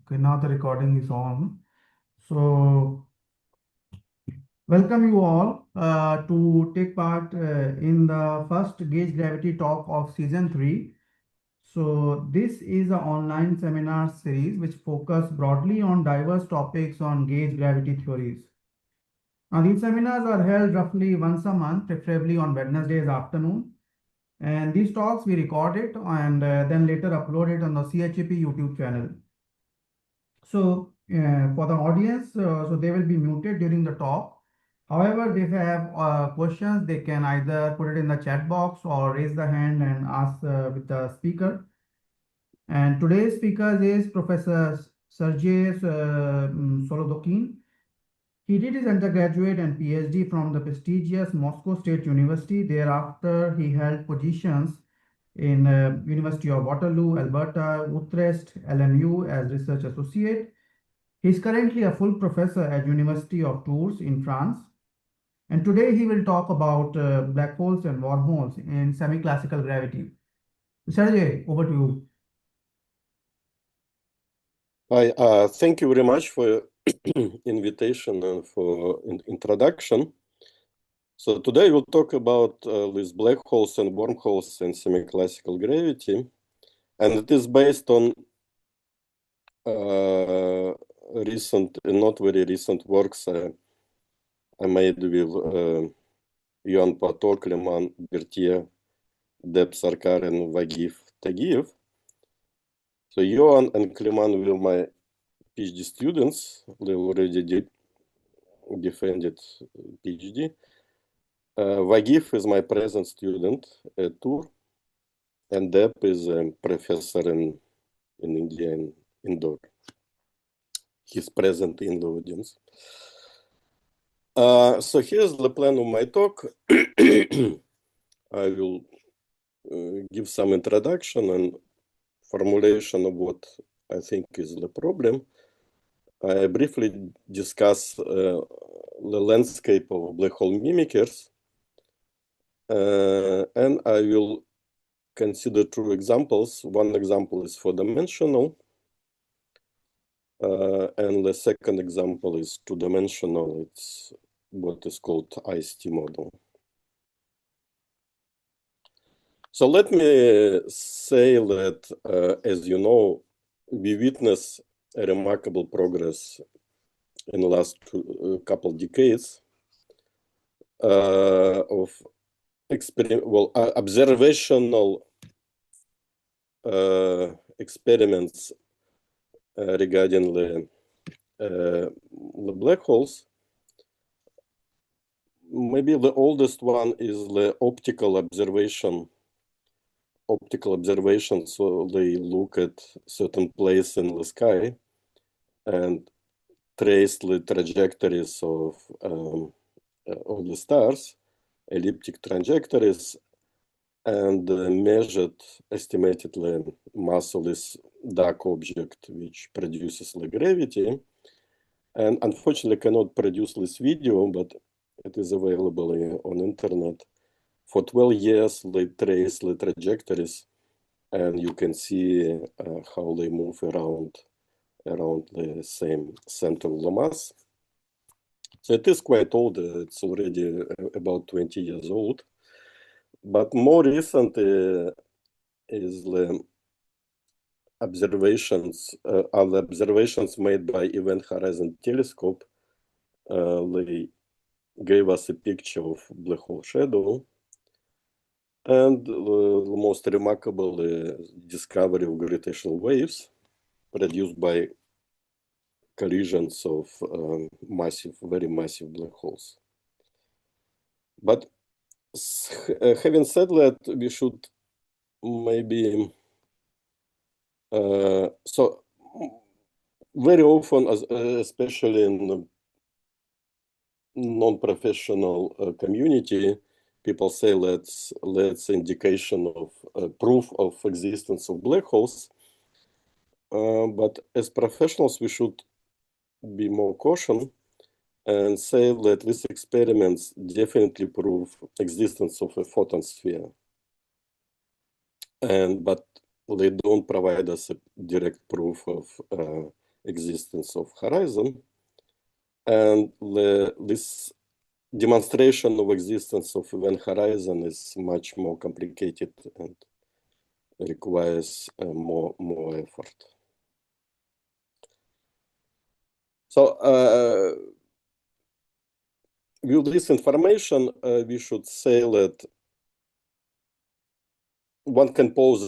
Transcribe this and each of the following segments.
Okay, now the recording is on. So, welcome you all to take part in the first gauge gravity talk of season 3. So, this is an online seminar series which focus broadly on diverse topics on gauge gravity theories. Now, these seminars are held roughly once a month, preferably on Wednesdays afternoon. And these talks we record it and then later upload it on the CHAP YouTube channel. So for the audience, so they will be muted during the talk. However, if they have questions, they can either put it in the chat box or raise the hand and ask with the speaker. And today's speaker is Professor Sergey Solodukhin. He did his undergraduate and PhD from the prestigious Moscow State University. Thereafter, he held positions in University of Waterloo, Alberta, Utrecht, LMU as research associate. He is currently a full professor at University of Tours in France. And today he will talk about black holes and wormholes in semiclassical gravity. Sergey, over to you. Hi, thank you very much for your invitation and for introduction. So today we'll talk about these black holes and wormholes in semiclassical gravity. And it is based on recent, not very recent works I made with Yuan Pato, Clement, Berthier, Deb Sarkar, and Vagiv Tagiev. So Yuan and Clement were my PhD students. They already defended PhD. Vagiv is my present student at Tours, and Deb is a professor in India, in Indore. He's present in the audience. So here's the plan of my talk. I will give some introduction and formulation of what I think is the problem. I briefly discuss the landscape of black hole mimickers, and I will consider two examples. One example is four-dimensional, and the second example is two-dimensional. It's what is called IST model. So let me say that, as you know, we witness a remarkable progress in the last couple decades of observational experiments regarding the black holes. Maybe the oldest one is the optical observation. So they look at certain place in the sky and trace the trajectories of the stars, elliptic trajectories, and estimated the mass of this dark object, which produces the gravity. And unfortunately, cannot produce this video, but it is available on internet. For 12 years, they trace the trajectories, and you can see how they move around the same center of the mass. So it is quite old. It's already about 20 years old. But more recent is the observations, are the observations made by Event Horizon Telescope. They gave us a picture of black hole shadow. And the most remarkable discovery of gravitational waves produced by collisions of very massive black holes. But having said that, we should maybe so very often, especially in the non-professional community, people say let's indication of proof of existence of black holes. But as professionals, we should be more cautious and say that these experiments definitely prove existence of a photon sphere. But they don't provide us a direct proof of existence of horizon. And this demonstration of existence of event horizon is much more complicated and requires more effort. So with this information, we should say that one can pose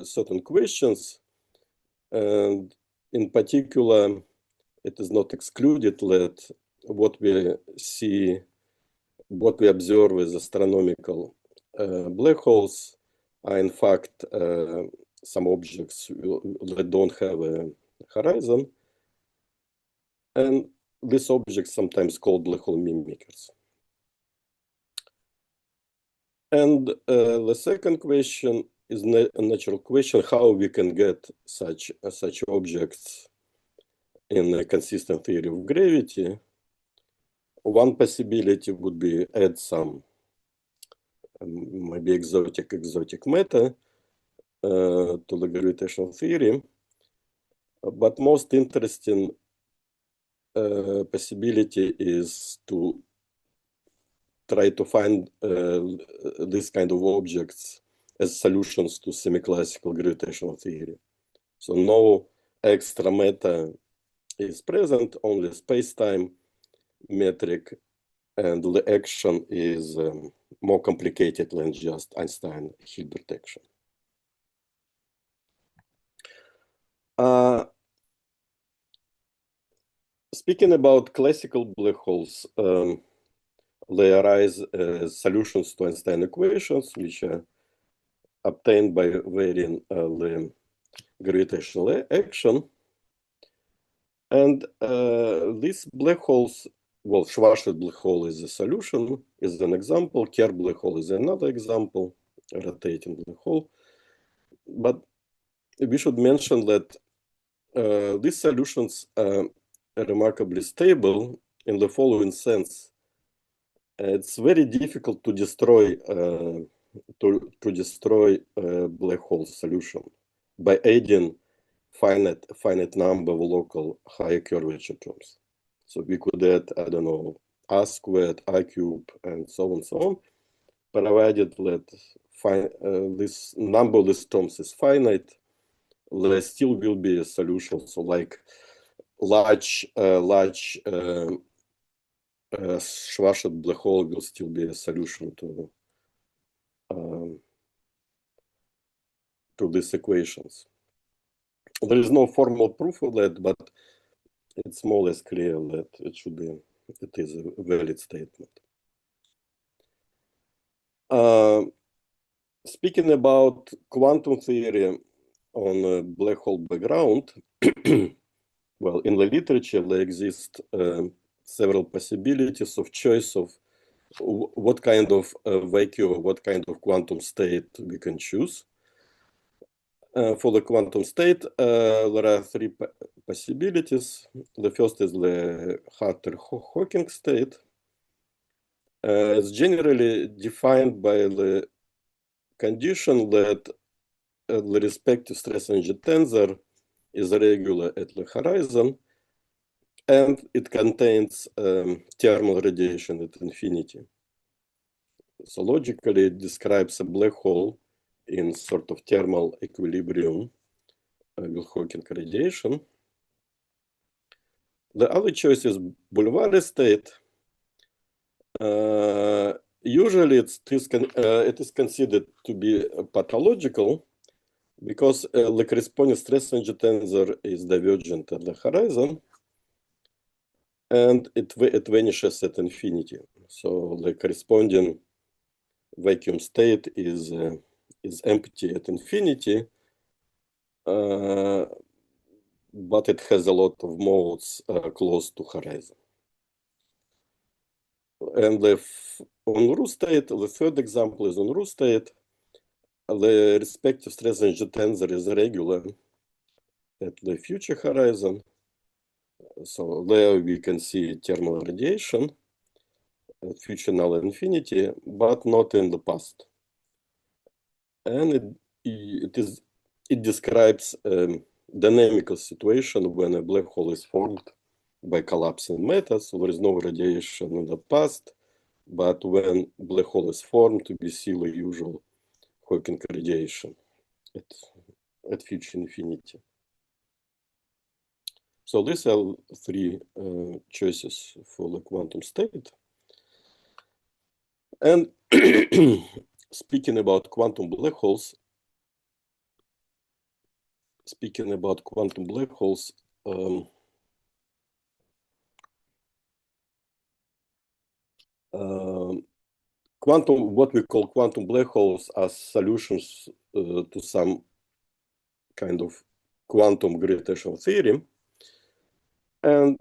certain questions, and in particular, it is not excluded that what we see, what we observe as astronomical black holes are in fact some objects that don't have a horizon, and these objects sometimes called black hole mimickers. And the second question is a natural question: how we can get such objects in a consistent theory of gravity. One possibility would be add some maybe exotic matter to the gravitational theory. But most interesting possibility is to try to find this kind of objects as solutions to semiclassical gravitational theory. So no extra matter is present, only space-time metric, and the action is more complicated than just Einstein-Hilbert action. Speaking about classical black holes, they arise as solutions to Einstein equations, which are obtained by varying the gravitational action. And these black holes, well, Schwarzschild black hole is a solution, is an example. Kerr black hole is another example, a rotating black hole. But we should mention that these solutions are remarkably stable in the following sense. It's very difficult to destroy a black hole solution by adding finite number of local high curvature terms. So we could add, I don't know, r squared, r cubed, and so on, provided that this number of these terms is finite. There still will be a solution. So like large Schwarzschild black hole will still be a solution to these equations. There is no formal proof of that, but it's more or less clear that it is a valid statement. Speaking about quantum theory on a black hole background, well, in the literature, there exist several possibilities of choice of what kind of vacuum, what kind of quantum state we can choose. For the quantum state, there are three possibilities. The first is the Harter-Hawking state. It's generally defined by the condition that the respective stress energy tensor is regular at the horizon, and it contains thermal radiation at infinity. So logically, it describes a black hole in sort of thermal equilibrium with Hawking radiation. The other choice is Boulevardy state. Usually it is considered to be pathological because the corresponding stress energy tensor is divergent at the horizon, and it vanishes at infinity. So the corresponding vacuum state is empty at infinity, but it has a lot of modes close to horizon. And the Unruh state, the third example is Unruh state. The respective stress energy tensor is regular at the future horizon. So there we can see thermal radiation at future null infinity, but not in the past. And it describes dynamical situation when a black hole is formed by collapsing matter, so there is no radiation in the past, but when black hole is formed, we see the usual Hawking radiation at future infinity. So these are three choices for the quantum state. And speaking about quantum black holes, what we call quantum black holes are solutions to some kind of quantum gravitational theory. And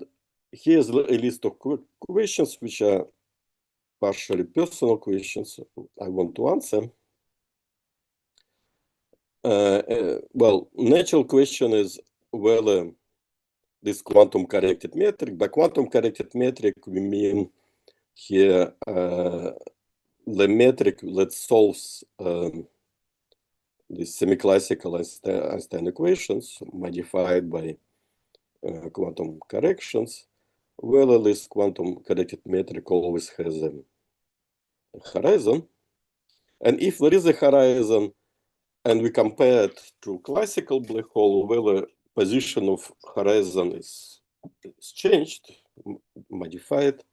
here's a list of questions which are partially personal questions I want to answer. Well, natural question is whether this quantum corrected metric. By quantum corrected metric, we mean here the metric that solves the semiclassical Einstein equations modified by quantum corrections, whether this quantum corrected metric always has a horizon. And if there is a horizon and we compare it to classical black hole, whether position of horizon is changed, modified,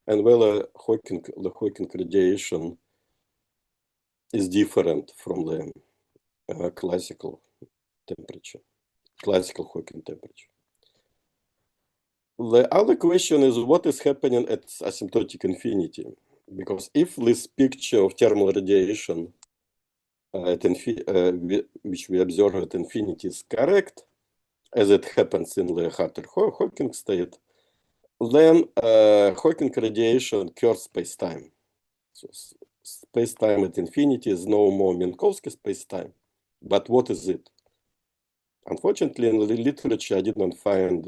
and whether the Hawking radiation is different from the classical Hawking temperature. The other question is what is happening at asymptotic infinity? Because if this picture of thermal radiation which we observe at infinity is correct, as it happens in the Harter-Hawking state, then Hawking radiation cures space-time. So space-time at infinity is no more Minkowski space-time. But what is it? Unfortunately, in the literature, I did not find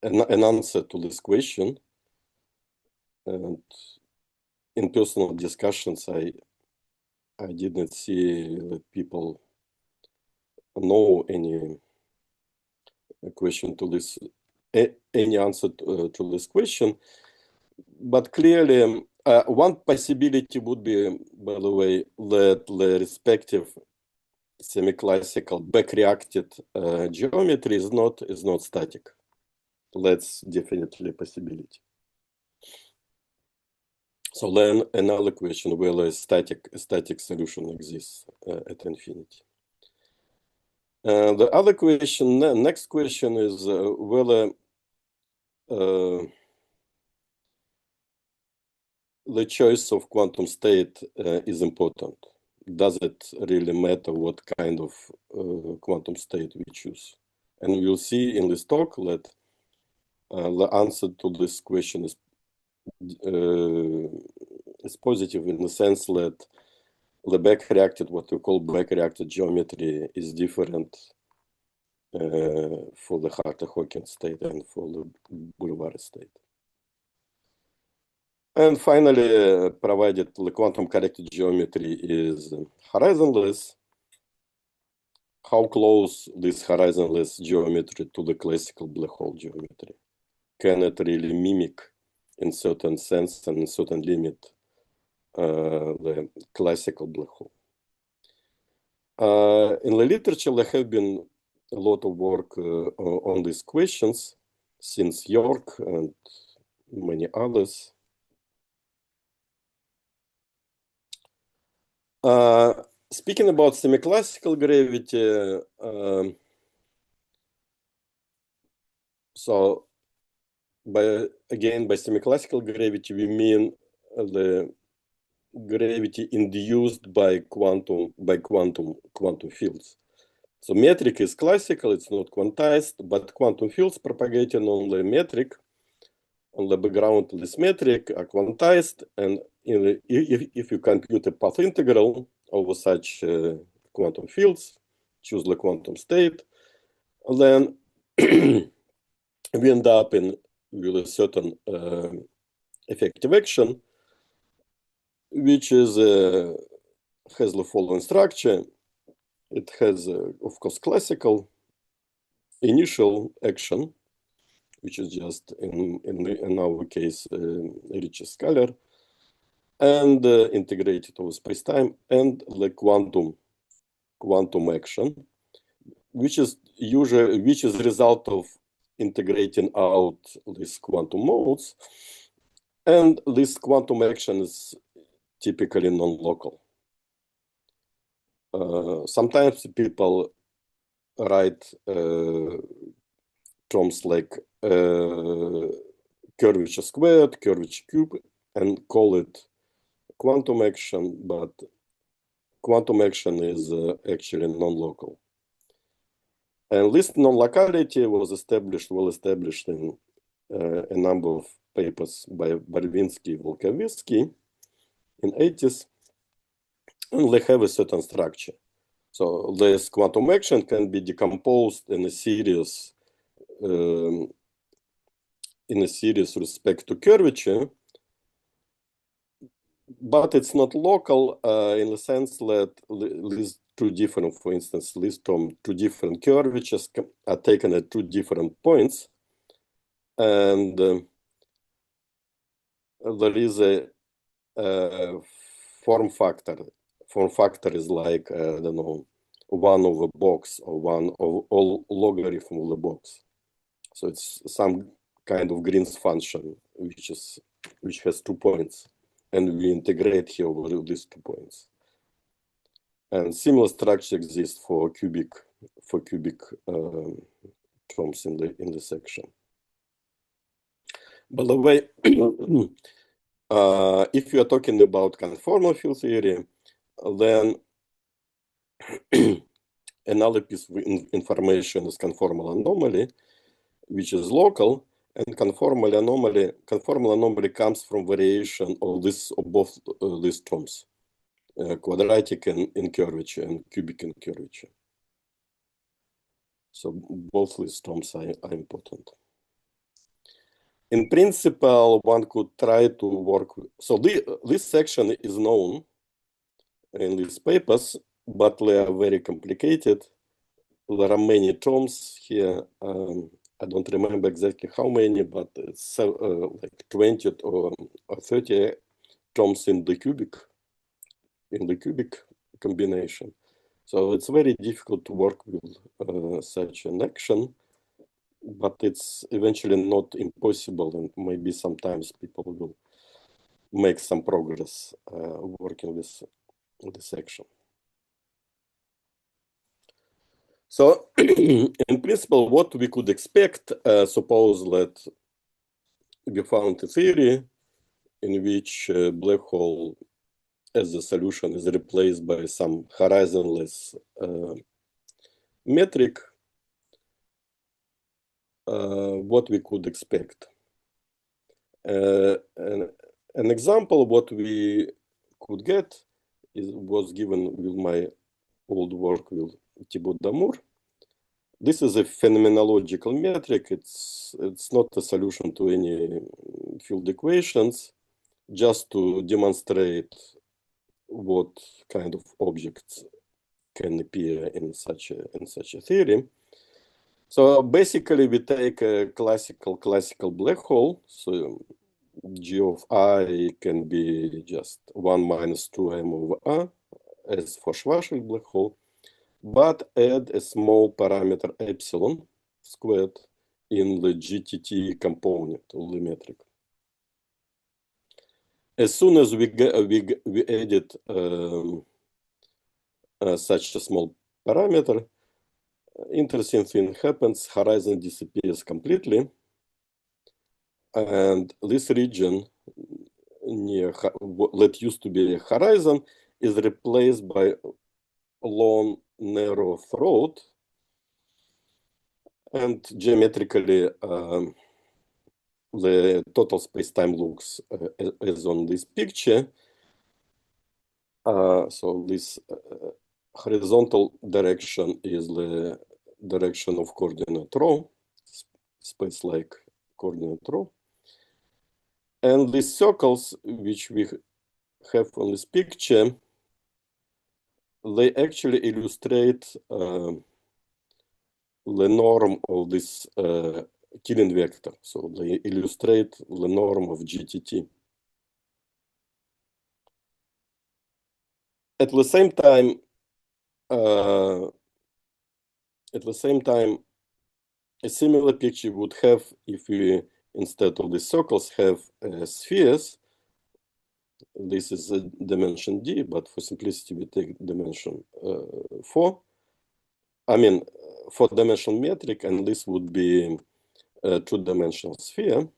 an answer to this question. And in personal discussions, I didn't see that people know any question to this, any answer to this question. But clearly, one possibility would be, by the way, that the respective semiclassical back-reacted geometry is not static. That's definitely a possibility. So then another question, whether a static solution exists at infinity. The other question, next question is whether the choice of quantum state is important. Does it really matter what kind of quantum state we choose? And we'll see in this talk that the answer to this question is positive in the sense that the back-reacted, what we call back-reacted geometry, is different for the Harter-Hawking state and for the Boulevard state. And finally, provided the quantum corrected geometry is horizonless, how close this horizonless geometry to the classical black hole geometry? Can it really mimic, in certain sense and in certain limit, the classical black hole? In the literature, there have been a lot of work on these questions since York and many others. Speaking about semiclassical gravity, so by semiclassical gravity, we mean the gravity induced by quantum fields. So metric is classical, it's not quantized, but quantum fields propagating on the metric, on the background of this metric are quantized, and if you compute a path integral over such quantum fields, choose the quantum state, then we end up with a certain effective action, which is has the following structure. It has, of course, classical initial action, which is just in our case Ricci scalar, and integrated over space-time, and the quantum action, which is the result of integrating out these quantum modes, and this quantum action is typically non-local. Sometimes people write terms like curvature squared, curvature cube, and call it quantum action, but quantum action is actually non-local. And this non-locality was well established in a number of papers by Barvinsky and Volkovitsky in 80s, and they have a certain structure. So this quantum action can be decomposed in a series with respect to curvature, but it's not local in the sense that these two different, for instance, these two different curvatures are taken at two different points, and there is a form factor. Form factor is like, I don't know, 1 over box or 1 over all logarithm of the box. So it's some kind of Green's function, which has 2 points, and we integrate here over these 2 points. And similar structure exists for cubic terms in the section. By the way, if you are talking about conformal field theory, then another piece of information is conformal anomaly, which is local, and conformal anomaly comes from variation of both these terms, quadratic in curvature and cubic in curvature. So both these terms are important. In principle, one could try to work with, so this section is known in these papers, but they are very complicated. There are many terms here. I don't remember exactly how many, but it's like 20 or 30 terms in the cubic combination. So it's very difficult to work with such an action, but it's eventually not impossible, and maybe sometimes people will make some progress working with this action. So in principle, what we could expect, suppose that we found a theory in which black hole as a solution is replaced by some horizonless metric, what we could expect. An example of what we could get was given with my old work with Thibaut Damour. This is a phenomenological metric. It's not a solution to any field equations, just to demonstrate what kind of objects can appear in such a theory. So basically, we take a classical black hole. So G of I can be just 1 minus 2m over R, as for Schwarzschild black hole, but add a small parameter epsilon squared in the GTT component of the metric. As soon as we added such a small parameter, interesting thing happens. Horizon disappears completely, and this region near that used to be a horizon is replaced by a long narrow throat, and geometrically the total space-time looks as on this picture. So this horizontal direction is the direction of coordinate rho, space-like coordinate rho. And these circles, which we have on this picture, they actually illustrate the norm of this killing vector. So they illustrate the norm of GTT. At the same time, a similar picture would have if we, instead of the circles, have spheres. This is a dimension d, but for simplicity, we take dimension 4. I mean, 4-dimensional metric, and this would be a 2-dimensional sphere.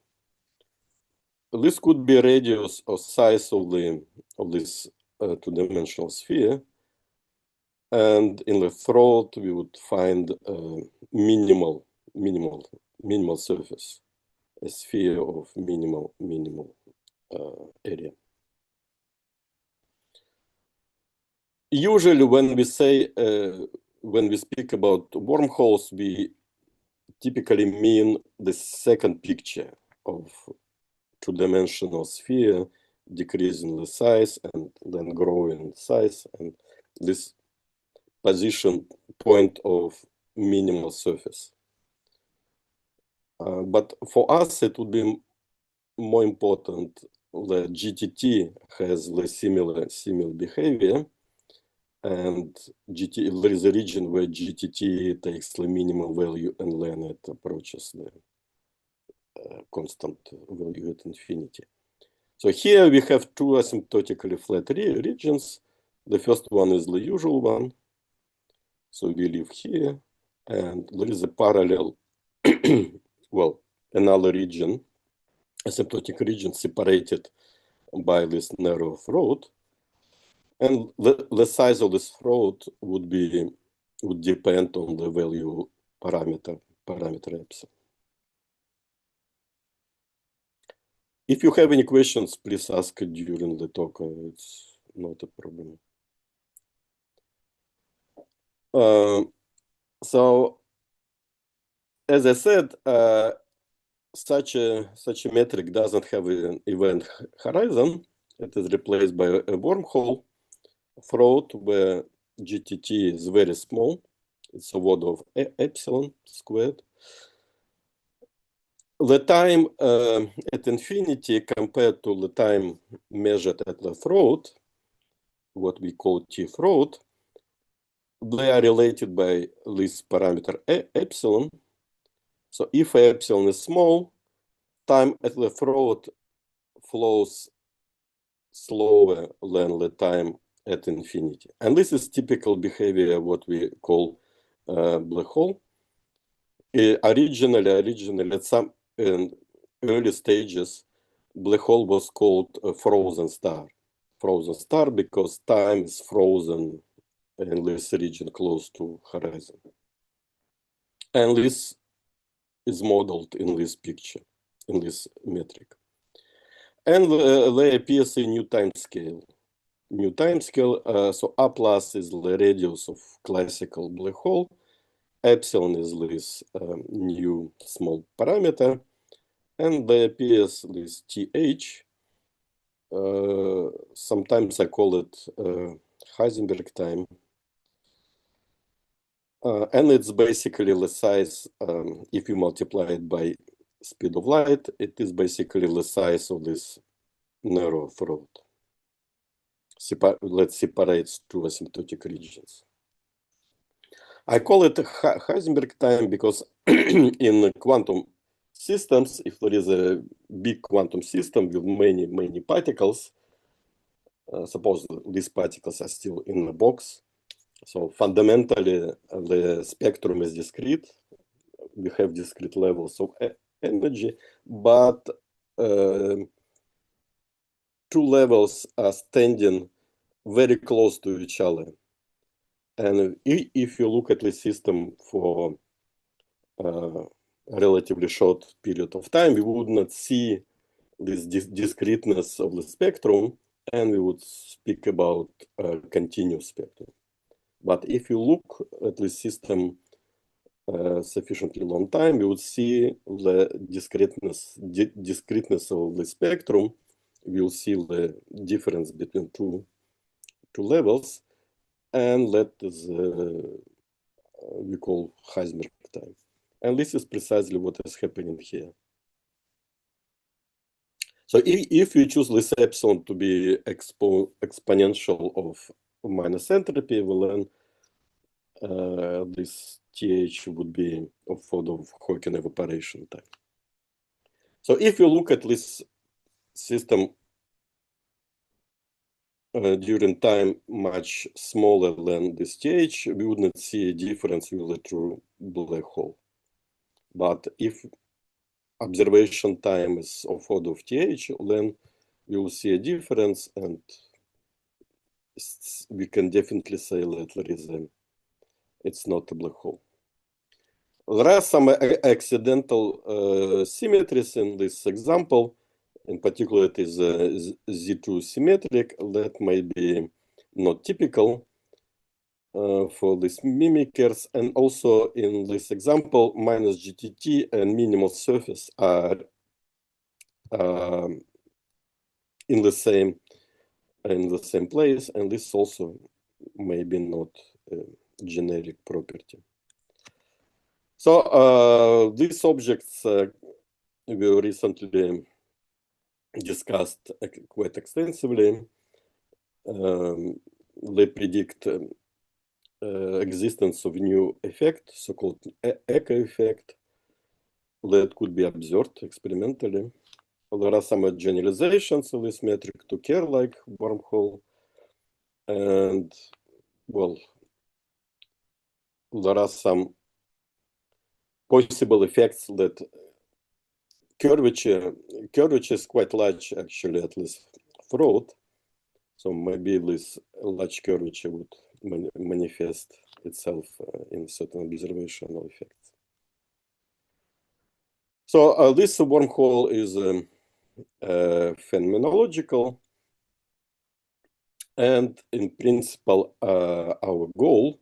This could be radius or size of this 2-dimensional sphere. And in the throat, we would find a minimal surface, a sphere of minimal area. Usually, when we speak about wormholes, we typically mean the second picture of 2-dimensional sphere decreasing the size and then growing in size, and this position point of minimal surface. But for us, it would be more important that GTT has the similar behavior, and there is a region where GTT takes the minimum value and then it approaches the constant value at infinity. So here we have two asymptotically flat regions. The first one is the usual one. So we live here, and there is a parallel, well, another region, asymptotic region separated by this narrow throat. And the size of this throat would depend on the value parameter epsilon. If you have any questions, please ask during the talk. It's not a problem. So, as I said, such a metric doesn't have an event horizon. It is replaced by a wormhole throat where GTT is very small. It's a order of epsilon squared. The time at infinity compared to the time measured at the throat, what we call T throat, they are related by this parameter epsilon. So if epsilon is small, time at the throat flows slower than the time at infinity. And this is typical behavior, what we call black hole. Originally, at some early stages, black hole was called a frozen star. Frozen star because time is frozen in this region close to horizon. And this is modeled in this picture, in this metric. And there appears a new time scale. So A plus is the radius of classical black hole. Epsilon is this new small parameter. And there appears this TH. Sometimes I call it Heisenberg time. And it's basically the size, if you multiply it by speed of light, it is basically the size of this narrow throat. Let's separate two asymptotic regions. I call it Heisenberg time because in quantum systems, if there is a big quantum system with many particles, suppose these particles are still in the box. So fundamentally, the spectrum is discrete. We have discrete levels of energy, but two levels are standing very close to each other. And if you look at the system for a relatively short period of time, we would not see this discreteness of the spectrum, and we would speak about a continuous spectrum. But if you look at the system sufficiently long time, you would see the discreteness of the spectrum. We'll see the difference between two levels. and let we call Heisenberg time. And this is precisely what is happening here. So if you choose this epsilon to be exponential of minus entropy, well then this TH would be of Hawking evaporation time. So if you look at this system during time much smaller than this TH, we would not see a difference with a true black hole. But if observation time is of order of TH, then we will see a difference, and we can definitely say that it's not a black hole. There are some accidental symmetries in this example. In particular, it is Z2 symmetric that may be not typical for these mimickers. And also in this example, minus GTT and minimal surface are in the same place, and this also may be not a generic property. So these objects we recently discussed quite extensively. They predict existence of new effect, so-called echo effect, that could be observed experimentally. There are some generalizations of this metric to Kerr-like wormhole, and well, there are some possible effects that curvature is quite large, actually, at least throughout. So maybe this large curvature would manifest itself in certain observational effects. So this wormhole is phenomenological, and in principle, our goal,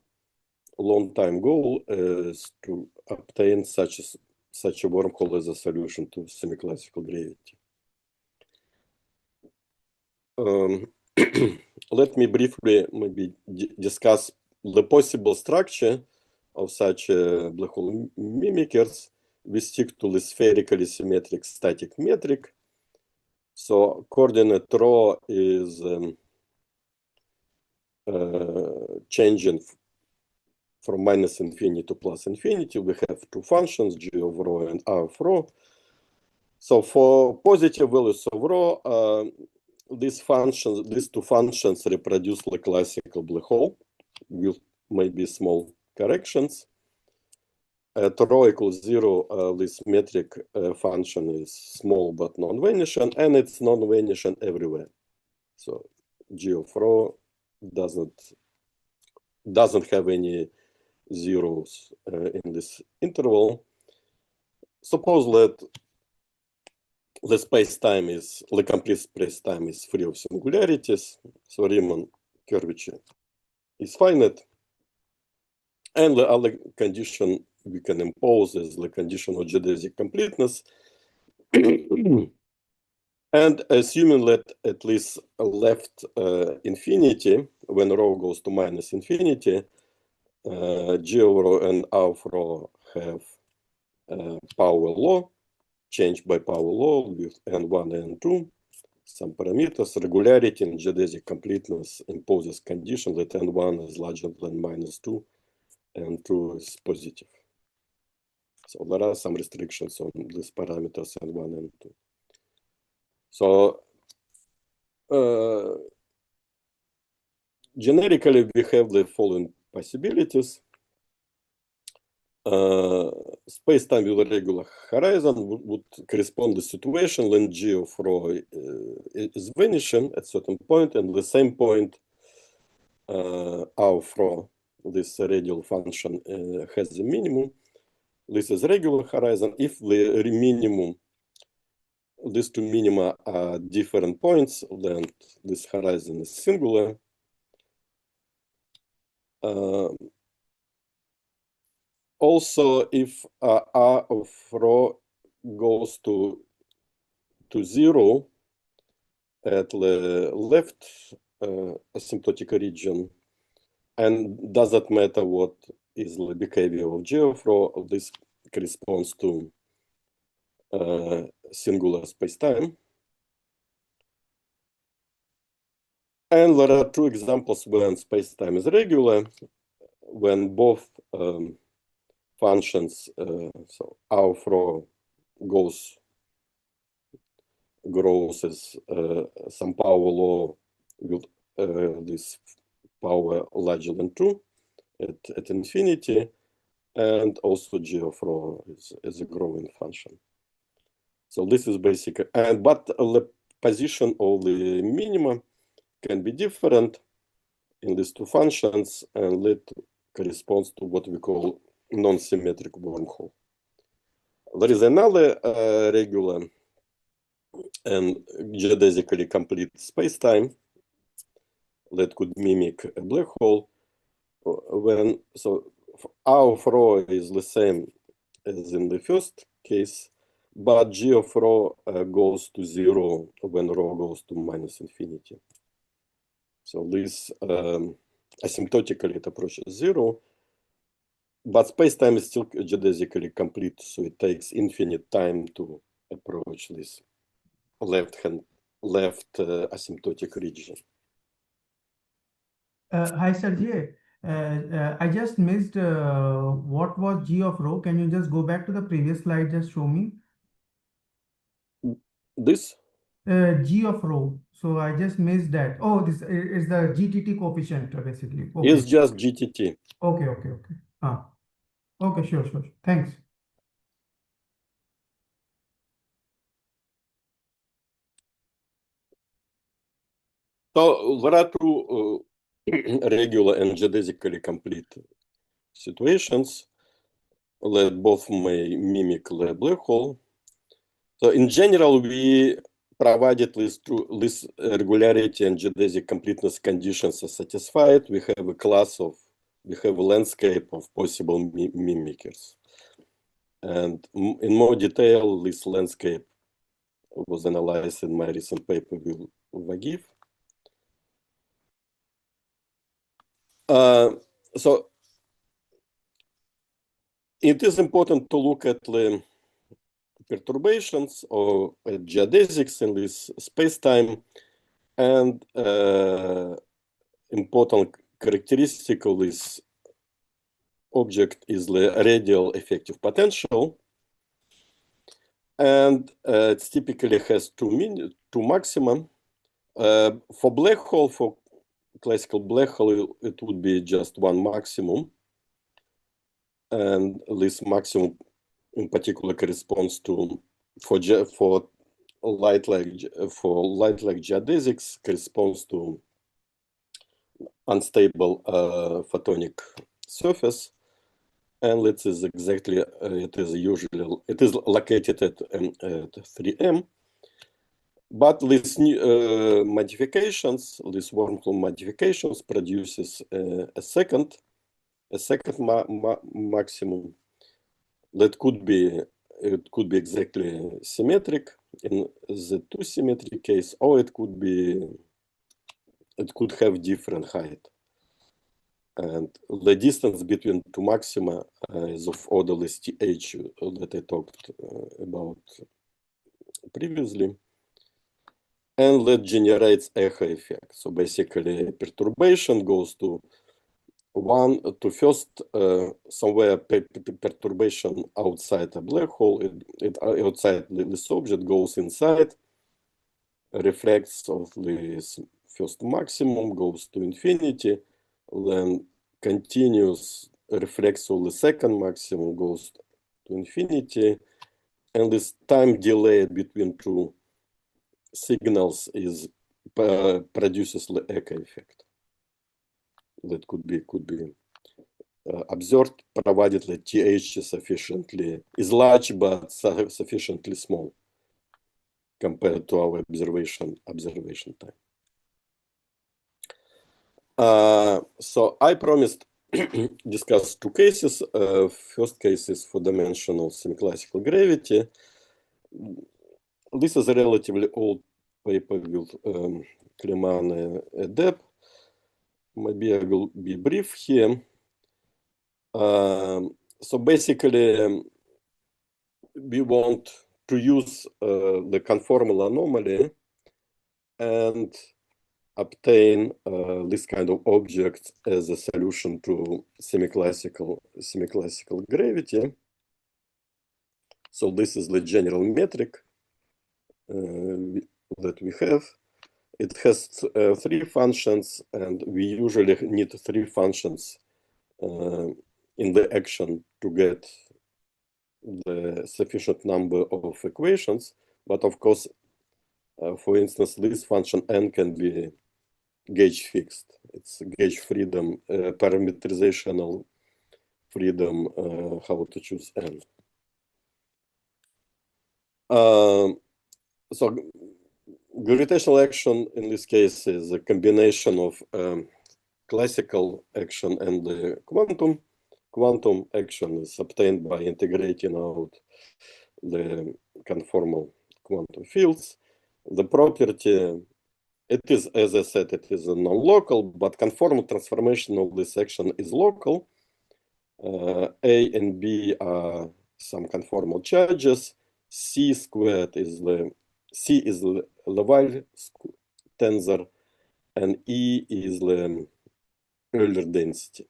long-time goal, is to obtain such a wormhole as a solution to semiclassical gravity. Let me briefly maybe discuss the possible structure of such black hole mimickers. We stick to the spherically symmetric static metric. So coordinate rho is changing from minus infinity to plus infinity. We have two functions, g of rho and r of rho. So for positive values of rho, these two functions reproduce the classical black hole with maybe small corrections. At rho equals 0, this metric function is small but non-vanishing, and it's non-vanishing everywhere. So g of rho doesn't have any zeros in this interval. Suppose that the complete space-time is free of singularities, so Riemann curvature is finite, and the other condition we can impose is the condition of geodesic completeness. And assuming that at least left infinity, when rho goes to minus infinity, g of rho and r of rho have power law, changed by power law with n1 and n2, some parameters. Regularity and geodesic completeness imposes condition that n1 is larger than minus 2 and 2 is positive. So there are some restrictions on these parameters n1 and 2. So generically, we have the following possibilities. Space-time with a regular horizon would correspond to the situation when g of rho is vanishing at a certain point, and the same point r of rho, this radial function, has the minimum. This is regular horizon. If the minimum, these two minima are different points, then this horizon is singular. Also, if r of rho goes to 0 at the left asymptotic region, And does that matter what is the behavior of geoflow? This corresponds to singular spacetime. And there are two examples when spacetime is regular, when both functions, so our flow grows as some power law with this power larger than 2 at infinity, and also geoflow is a growing function. So this is basically, but the position of the minima can be different in these two functions, and that corresponds to what we call non-symmetric wormhole. There is another regular and geodesically complete spacetime that could mimic a black hole when our flow is the same as in the first case, but g of rho goes to 0 when rho goes to minus infinity. So this asymptotically it approaches 0, but spacetime is still geodesically complete, so it takes infinite time to approach this left asymptotic region. Hi, Sergey. I just missed what was G of rho. Can you just go back to the previous slide? Just show me. This? G of rho. So I just missed that. Oh, this is the GTT coefficient, basically. Okay. It's just GTT. Okay. Okay, sure. Thanks. So there are two regular and geodesically complete situations that both may mimic the black hole. So in general, we provided this regularity and geodesic completeness conditions are satisfied. We have a landscape of possible mimickers. And in more detail, this landscape was analyzed in my recent paper with Vagiv. So it is important to look at the perturbations or geodesics in this space-time, and important characteristic of this object is the radial effective potential, and it typically has two maximum. For black hole, for classical black hole, it would be just one maximum, and this maximum in particular corresponds to for light-like geodesics corresponds to unstable photonic surface, and it is exactly it is located at 3m. But these new modifications, these wormhole modifications, produces a second maximum that could be exactly symmetric in the two symmetric case, or it could have different height. And the distance between two maxima is of orderless th that I talked about previously. And that generates echo effect. So basically, perturbation goes to first somewhere perturbation outside a black hole. Outside this object goes inside, reflects of this first maximum, goes to infinity, then continues, reflects of the second maximum, goes to infinity, and this time delay between two signals produces the echo effect that could be observed, provided that th is large but sufficiently small compared to our observation time. So I promised discuss two cases. First case is for dimensional semiclassical gravity. This is a relatively old paper with Kleman and Depp. maybe I will be brief here. So basically, we want to use the conformal anomaly and obtain this kind of object as a solution to semiclassical gravity. So this is the general metric that we have. It has three functions, and we usually need three functions in the action to get the sufficient number of equations. But of course, for instance, this function n can be gauge fixed. It's gauge freedom, parameterizational freedom, how to choose n. So gravitational action in this case is a combination of classical action and the quantum. Quantum action is obtained by integrating out the conformal quantum fields. The property, it is, as I said, it is a non-local, but conformal transformation of this action is local. A and B are some conformal charges. C squared is the Laval tensor, and E is the Euler density.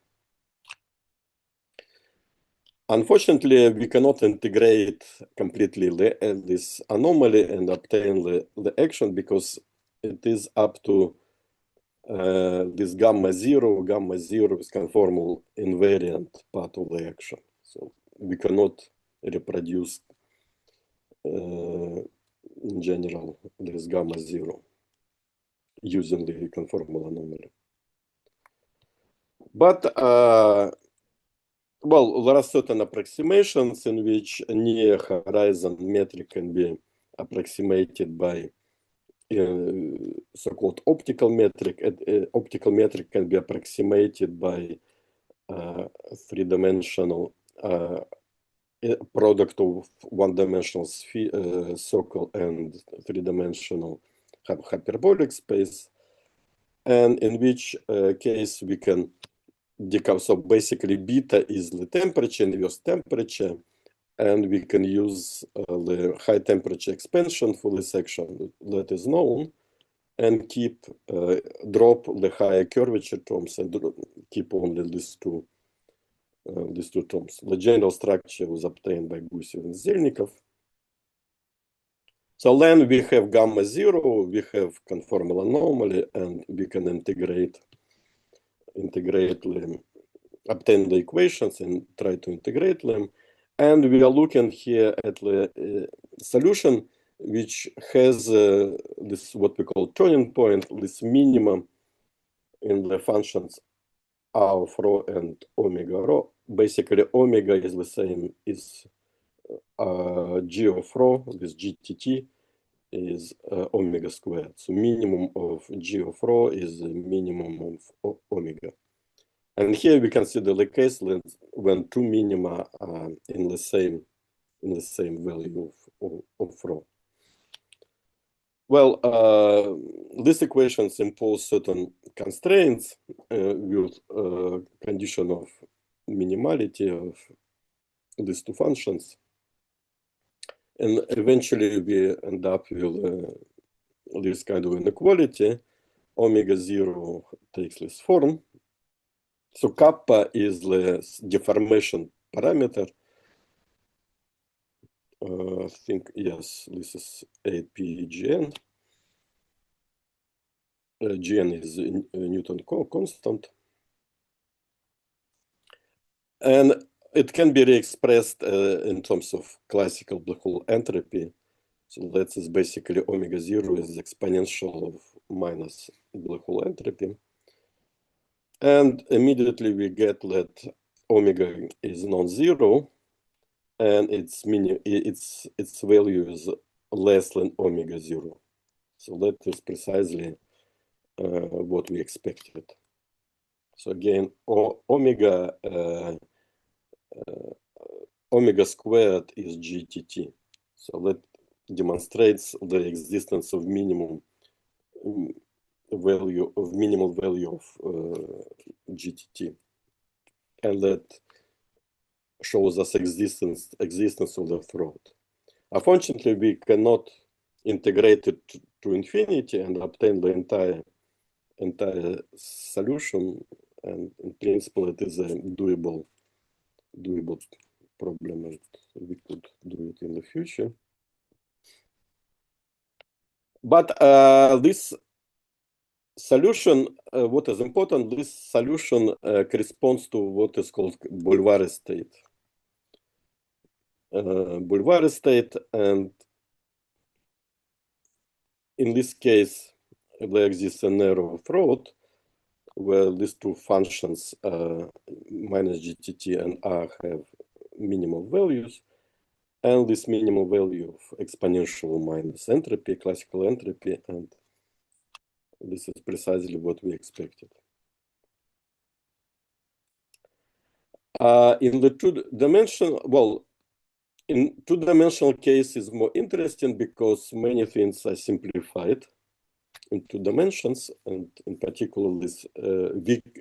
Unfortunately, we cannot integrate completely this anomaly and obtain the action because it is up to this gamma zero. Gamma zero is conformal invariant part of the action. So we cannot reproduce in general this gamma zero using the conformal anomaly. But well, there are certain approximations in which a near horizon metric can be approximated by so-called optical metric. Optical metric can be approximated by three-dimensional product of one-dimensional circle and three-dimensional hyperbolic space, and in which case we can decompose. So basically, beta is the temperature, inverse temperature, and we can use the high temperature expansion for this action that is known, and keep drop the higher curvature terms and keep only these two terms. The general structure was obtained by Gusev and Zelnikov. So then we have gamma zero, we have conformal anomaly, and we can integrate them, obtain the equations and try to integrate them. And we are looking here at the solution which has this what we call turning point, this minimum in the functions r of rho and omega rho. Basically, omega is the same as g of rho, this gtt is omega squared. So minimum of g of rho is the minimum of omega. And here we consider the case when two minima are in the same value of rho. Well, these equations impose certain constraints with condition of minimality of these two functions. And eventually we end up with this kind of inequality. Omega zero takes this form. So kappa is the deformation parameter. I think, yes, this is APGN. Gn is Newton constant. And it can be re-expressed in terms of classical black hole entropy. So that is basically omega zero is exponential of minus black hole entropy. And immediately we get that omega is non-zero, and its value is less than omega zero. So that is precisely what we expected. So again, omega squared is GTT. So that demonstrates the existence of minimum value of minimal value of GTT, and that shows us existence of the throat. Unfortunately, we cannot integrate it to infinity and obtain the entire solution. And in principle, it is a doable problem, and we could do it in the future. But this solution, what is important, this solution corresponds to what is called Boulevard state. Boulevard state, and in this case, there exists a narrow throat where these two functions, minus GTT and R, have minimal values, and this minimal value of exponential minus entropy, classical entropy, and this is precisely what we expected. In the in two-dimensional case is more interesting because many things are simplified in 2 dimensions, and in particular, this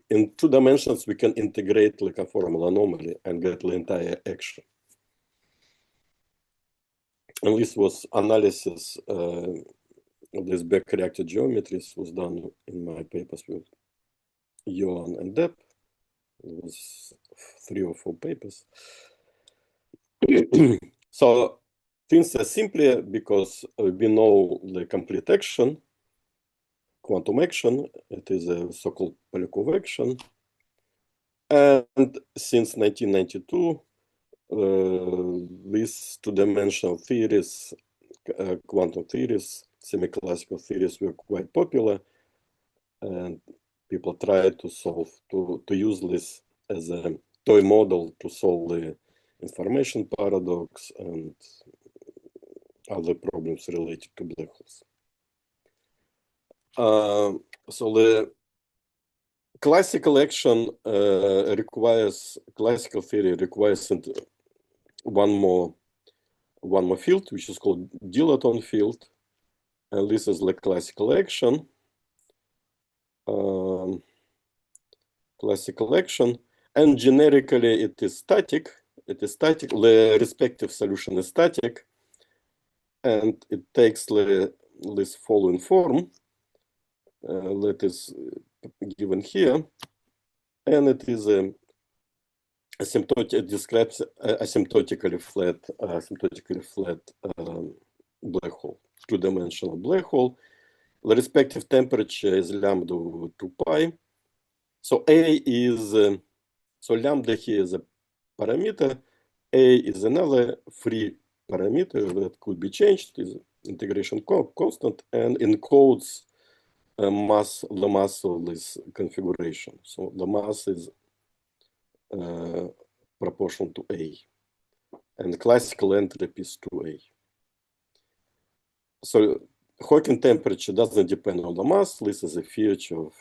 in 2 dimensions we can integrate like a formal anomaly and get the entire action. And this was analysis of this back-reacted geometries was done in my papers with Johan and Depp. It was 3 or 4 papers. So things are simpler because we know the complete action, quantum action. It is a so-called Polyakov action. And since 1992, these 2-dimensional theories, quantum theories, semiclassical theories were quite popular, and people tried to use this as a toy model to solve the information paradox and other problems related to black holes. So the classical action classical theory requires one more field, which is called dilaton field, and this is the classical action. Classical action, and generically it is static. It is static. The respective solution is static, and it takes this following form that is given here, and it is asymptotic. It describes asymptotically flat black hole, 2-dimensional black hole. The respective temperature is lambda over 2 pi. So A is so lambda here is a parameter. A is another free parameter that could be changed, is integration constant, and encodes the mass of this configuration. So the mass is proportional to A, and classical entropy is 2A. So Hawking temperature doesn't depend on the mass. This is a feature of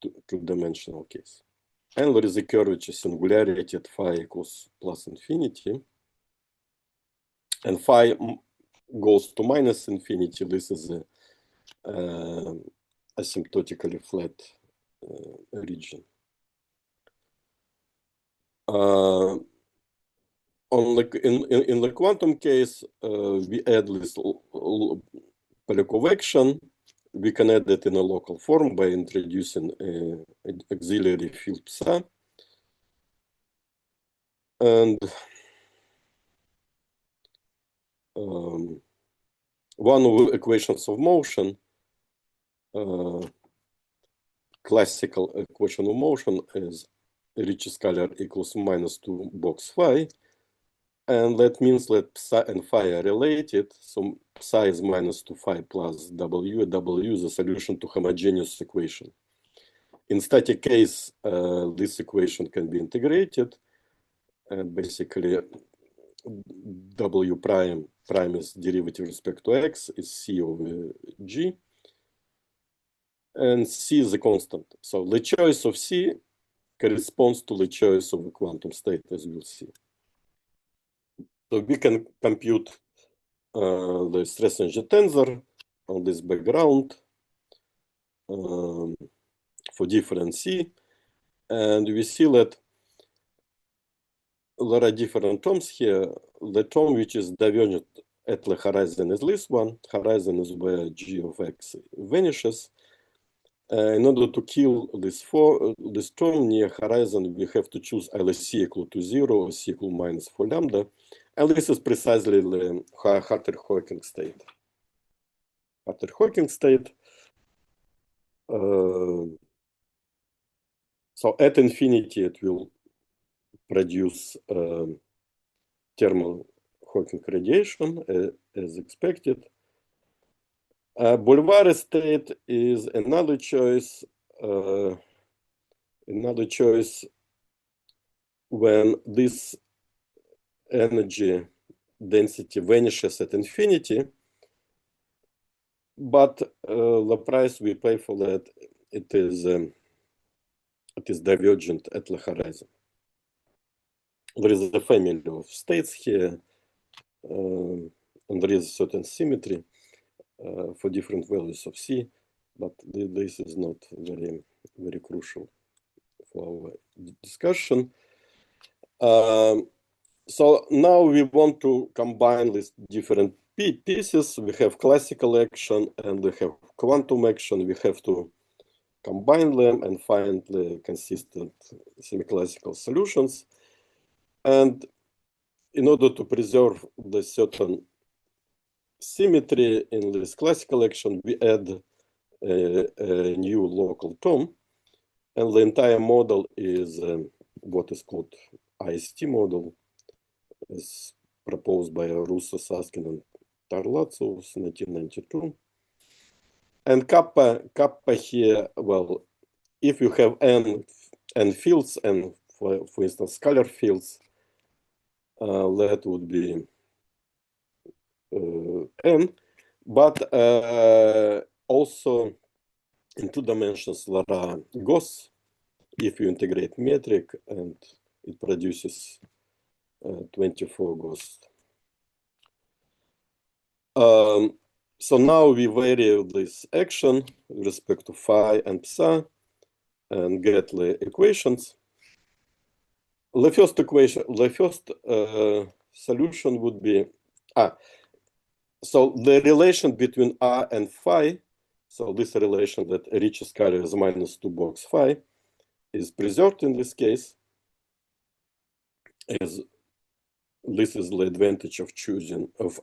2-dimensional case. And there is a curvature singularity at phi equals plus infinity. And phi goes to minus infinity. This is a asymptotically flat region. In the quantum case, we add this Polyakov action. We can add it in a local form by introducing an auxiliary field psi. And one of the equations of motion, classical equation of motion, is Ricci scalar equals -2 box phi. And that means that psi and phi are related. So psi is -2 phi plus W. W is a solution to homogeneous equation. In static case, this equation can be integrated. And basically, W prime is derivative with respect to X, is C over G. And C is a constant. So the choice of C corresponds to the choice of the quantum state, as we'll see. So we can compute the stress energy tensor on this background. for different C, and we see that there are different terms here. The term which is divergent at the horizon is this one. Horizon is where g of x vanishes. In order to kill this term near horizon, we have to choose either c equal to 0 or c equal minus 4 lambda. And this is precisely the Harter-Hawking state. Harter-Hawking state. So at infinity, it will produce thermal Hawking radiation as expected. Boulevard state is another choice. When this energy density vanishes at infinity, but the price we pay for that, it is divergent at the horizon. There is a family of states here, and there is certain symmetry for different values of C, but this is not very, very crucial for our discussion. So now we want to combine these different pieces. We have classical action and we have quantum action. We have to combine them and find the consistent semiclassical solutions. And in order to preserve the certain symmetry in this classical action, we add a new local term. And the entire model is what is called IST model, as proposed by Russo, Saskin, and Tarlatsov in 1992. And kappa here, well, if you have n fields, and for instance, scalar fields, that would be n, but also in 2 dimensions, there are Gauss, if you integrate metric, and it produces 24 Gauss. So now we vary this action with respect to phi and psi and get the equations. The first equation, the first solution would be, so the relation between r and phi, so this relation that Ricci scalar is minus 2 box phi, is preserved in this case, as this is the advantage of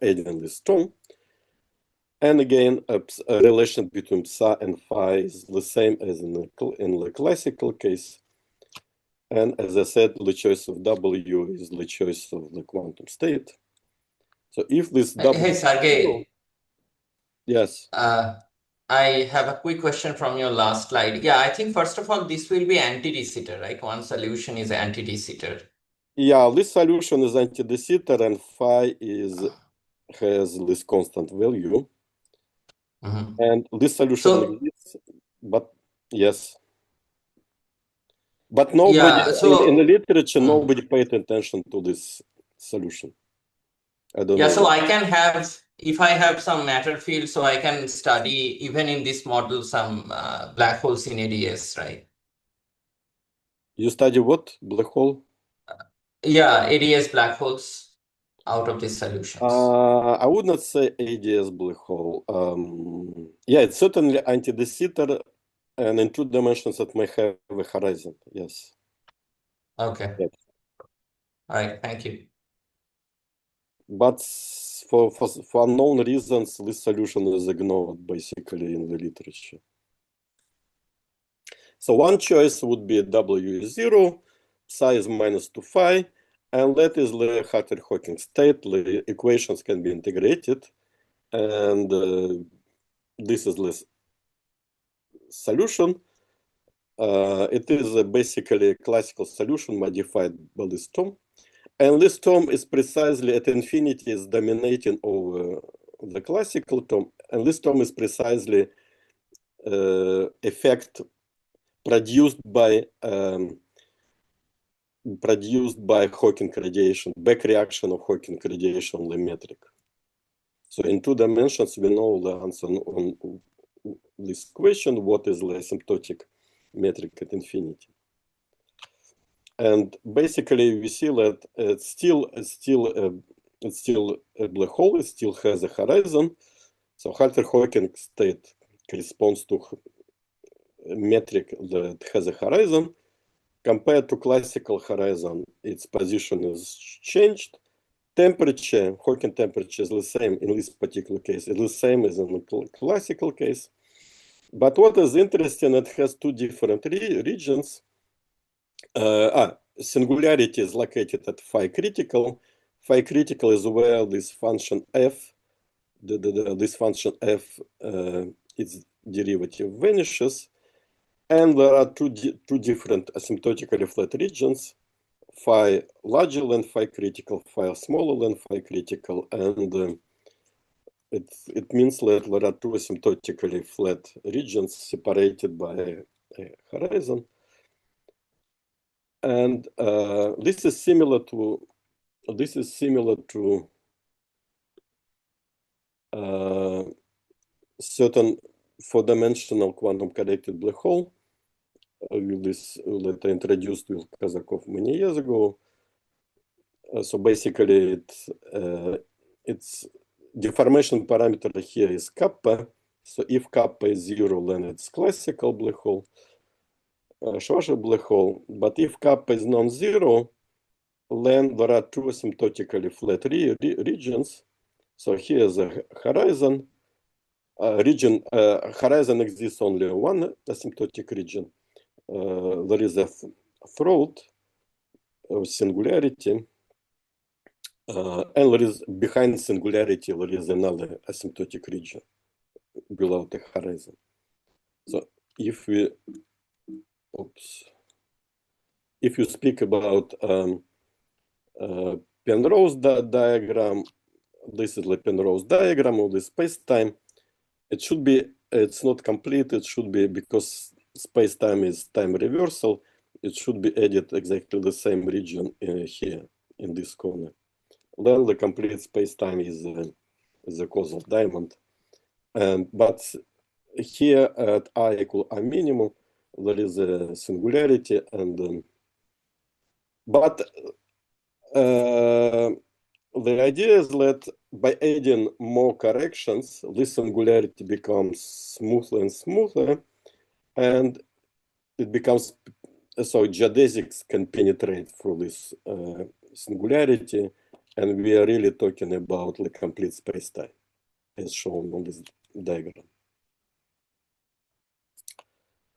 adding this term. And again, a relation between psi and phi is the same as in the classical case. And as I said, the choice of W is the choice of the quantum state. So if this W... Hey, Sergey. Yes. I have a quick question from your last slide. Yeah, I think first of all, this will be anti-de Sitter, right? One solution is anti-de Sitter. Yeah, this solution is anti-de Sitter, and phi has this constant value. And this solution exists, but yes. But nobody, in the literature, nobody paid attention to this solution. I don't know. So I can have, if I have some matter field, so I can study, even in this model, some black holes in ADS, right? You study what? Black hole? Yeah, ADS black holes out of these solutions. I would not say ADS black hole. Yeah, it's certainly anti-de Sitter, and in 2 dimensions it may have a horizon. Yes. Okay. Yes. All right. Thank you. But for unknown reasons, this solution is ignored basically in the literature. So one choice would be W is 0, psi is minus 2 phi, and that is the Harter-Hawking state. The equations can be integrated, and this is the solution. It is basically a classical solution modified by this term. And this term is precisely at infinity is dominating over the classical term. And this term is precisely effect produced by Hawking radiation, back reaction of Hawking radiation on the metric. So in 2 dimensions, we know the answer this question: what is the asymptotic metric at infinity? And basically, we see that it's still a black hole. It still has a horizon. So Halter-Hawking state corresponds to a metric that has a horizon. Compared to classical horizon, its position is changed. Temperature, Hawking temperature is the same in this particular case. It's the same as in the classical case. But what is interesting, it has two different regions. Singularity is located at phi critical. Phi critical is where this function f, this function f, its derivative vanishes. And there are two different asymptotically flat regions, phi larger than phi critical, phi smaller than phi critical, and it means that there are two asymptotically flat regions separated by a horizon. And this is similar to certain four-dimensional quantum connected black hole. This that I introduced with Kazakov many years ago. So basically, it's deformation parameter here is kappa. So if kappa is 0, then it's classical black hole, Schwarzschild black hole. But if kappa is non-zero, then there are two asymptotically flat regions. So here's a horizon. Horizon exists only one asymptotic region. There is a throat of singularity, and there is behind singularity there is another asymptotic region below the horizon. So if we speak about Penrose diagram, this is the Penrose diagram of the space-time. It should be, it's not complete. It should be, because space-time is time reversal, it should be added exactly the same region here in this corner. Then the complete space-time is the causal diamond. But here at I equal I minimum, there is a singularity, and but the idea is that by adding more corrections, this singularity becomes smoother and smoother, and it becomes, so geodesics can penetrate through this singularity, and we are really talking about the complete space-time, as shown on this diagram.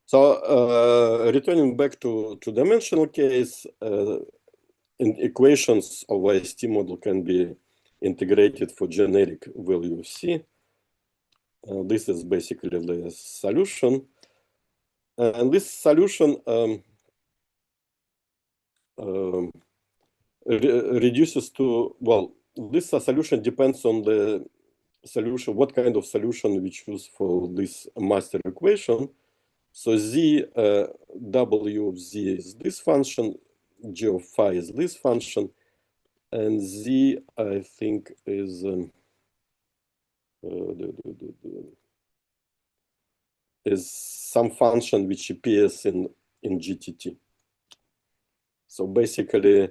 So returning back to two-dimensional case, in equations of YST model can be integrated for generic value of C. This is basically the solution. And this solution reduces to, well, this solution depends on the solution, what kind of solution we choose for this master equation. So Z, W of Z is this function, G of phi is this function, and Z, I think, is some function which appears in GTT. So basically,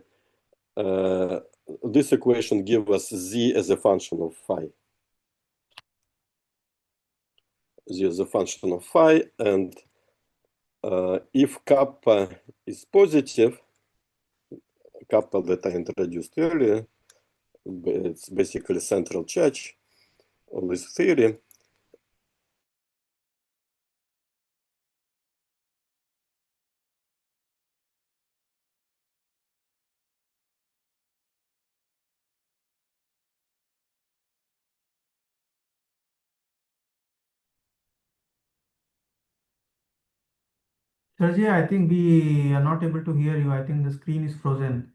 this equation gives us Z as a function of phi. Z is a function of phi, and if kappa is positive, kappa that I introduced earlier, it's basically central charge of this theory. Sergey, I think we are not able to hear you. I think the screen is frozen.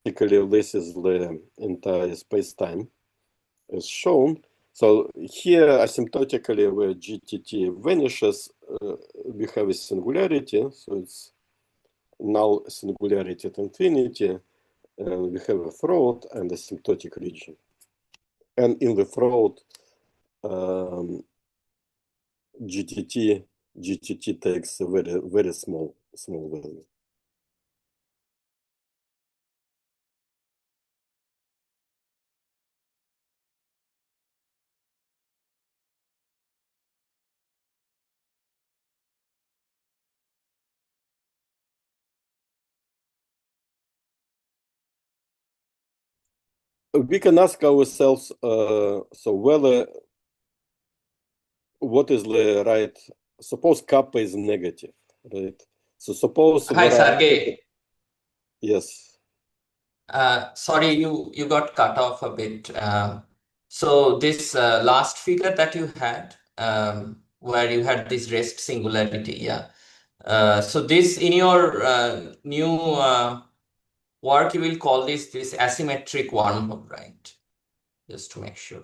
Basically, this is the entire space-time as shown. So here, asymptotically, where GTT vanishes, we have a singularity. So it's null singularity at infinity. And we have a throat and asymptotic region. and in the throat, GTT takes a very small value. We can ask ourselves, so whether what is the right, suppose kappa is negative, right? So suppose Hi, Sergey. Yes. Sorry, you got cut off a bit. So this last figure that you had, where you had this rest singularity, yeah. So this in your new work, you will call this asymmetric wormhole, right? Just to make sure.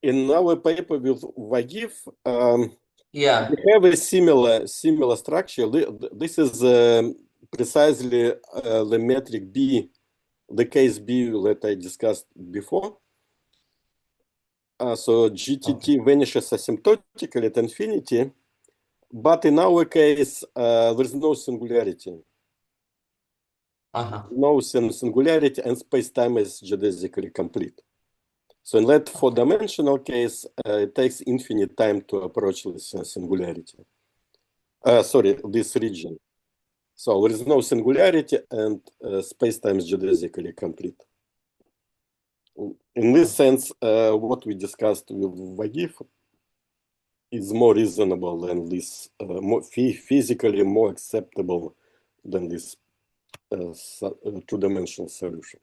In our paper with Vagiv, Yeah. we have a similar structure. This is precisely the metric B, the case B that I discussed before. So GTT vanishes asymptotically at infinity, but in our case, there's no singularity. No singularity, and space-time is geodesically complete. So in that four-dimensional case, it takes infinite time to approach this singularity. This region. So there is no singularity, and space-time is geodesically complete. In this sense, what we discussed with Vagiv is more reasonable than this, more physically more acceptable than this two-dimensional solution.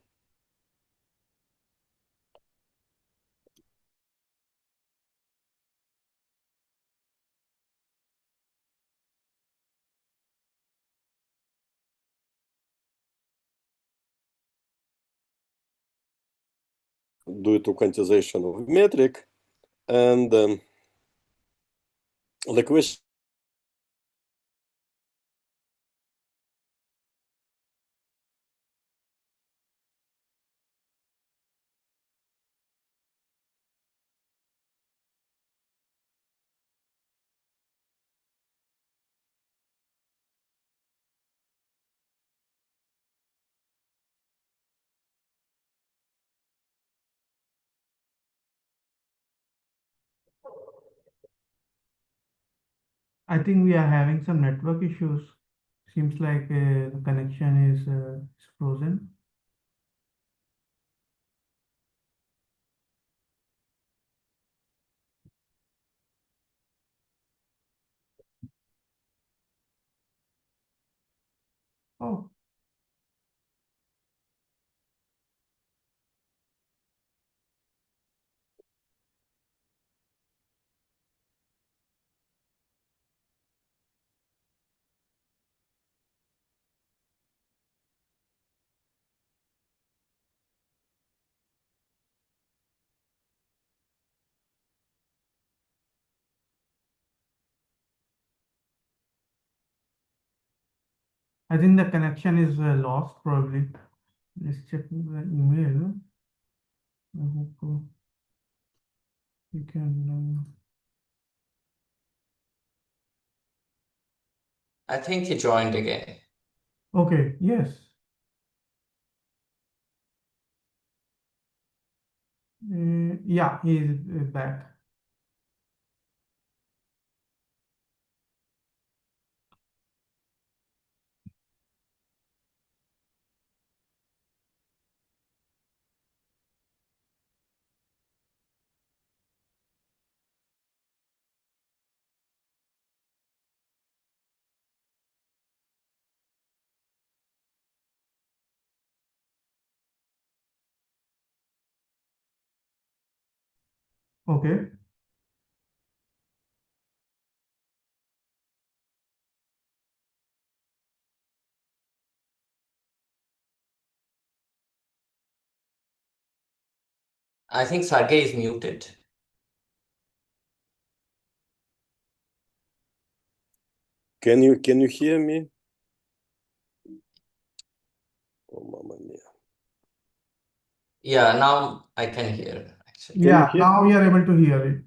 Due to quantization of metric, and the question. I think we are having some network issues. Seems like the connection is frozen. Oh, I think the connection is lost probably. Let's check the email. I hope we can. I think he joined again. Okay, yes. Yeah, he is back. Okay. I think Sergey is muted. Can you hear me? Oh, mamma mia. Yeah, now I can hear actually. Can you Yeah, hear? now we are able to hear it.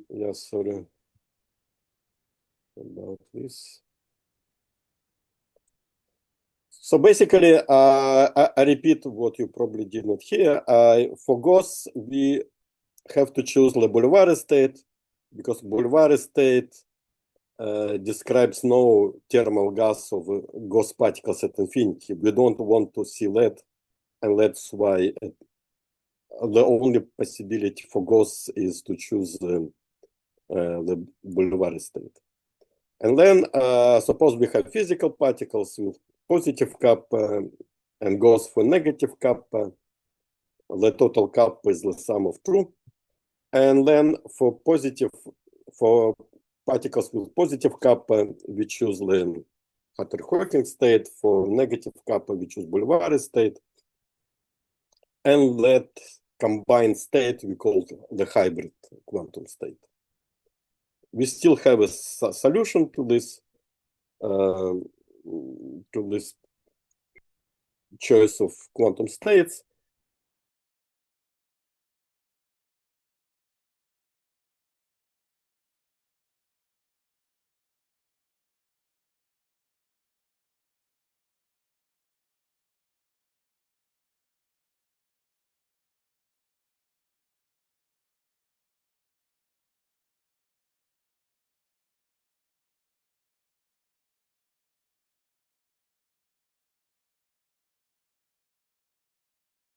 Yeah, sorry about this. So basically, I repeat what you probably did not hear. For Gauss, we have to choose the Boulevard state because Boulevard state describes no thermal gas of Gauss particles at infinity. We don't want to see that, and that's why the only possibility for Gauss is to choose the Boulevard state. And then suppose we have physical particles with positive kappa and Gauss for negative kappa. The total kappa is the sum of true. And then for particles with positive kappa, we choose the Hawking state. For negative kappa, we choose Boulevard state. And that combined state we call the hybrid quantum state. We still have a solution to this choice of quantum states.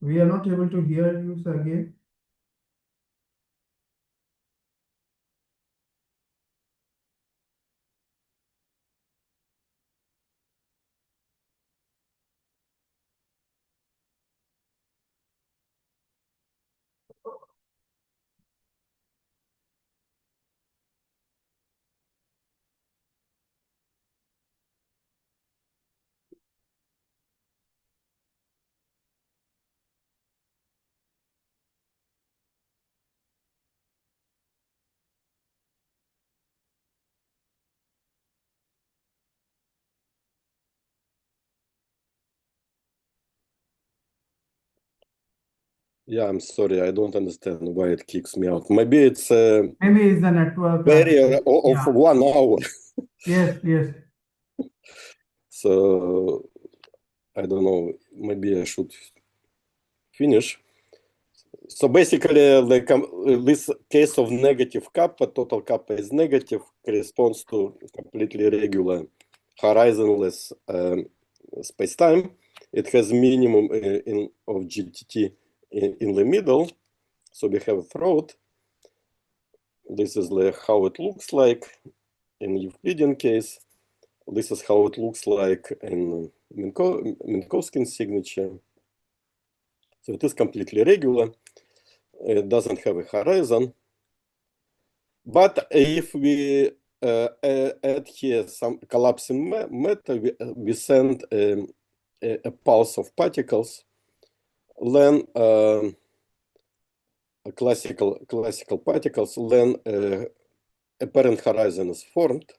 We are not able to hear you, Sergey. Yeah, I'm sorry, I don't understand why it kicks me out. Maybe it's Maybe it's the network. barrier of Yeah. 1 hour. Yes, yes. So I don't know, maybe I should finish. So basically, this case of negative kappa, total kappa is negative, corresponds to completely regular horizonless spacetime. It has minimum of GTT in the middle. So we have a throat. This is how it looks like in Euclidean case. This is how it looks like in Minkowski's signature. So it is completely regular. It doesn't have a horizon. But if we add here some collapsing matter, we send a pulse of particles, then classical particles, then apparent horizon is formed.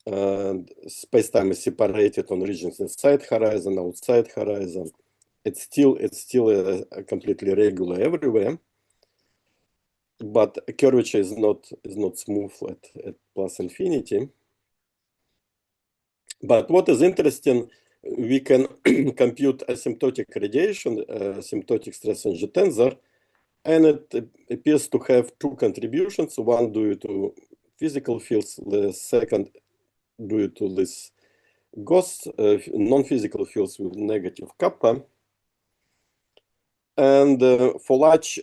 And space-time is separated on regions inside horizon, outside horizon. It's still a completely regular everywhere, but curvature is not smooth at plus infinity. But what is interesting, we can compute asymptotic radiation, asymptotic stress-energy tensor, and it appears to have two contributions, one due to physical fields, the second due to this Gauss non-physical fields with negative kappa. And for large,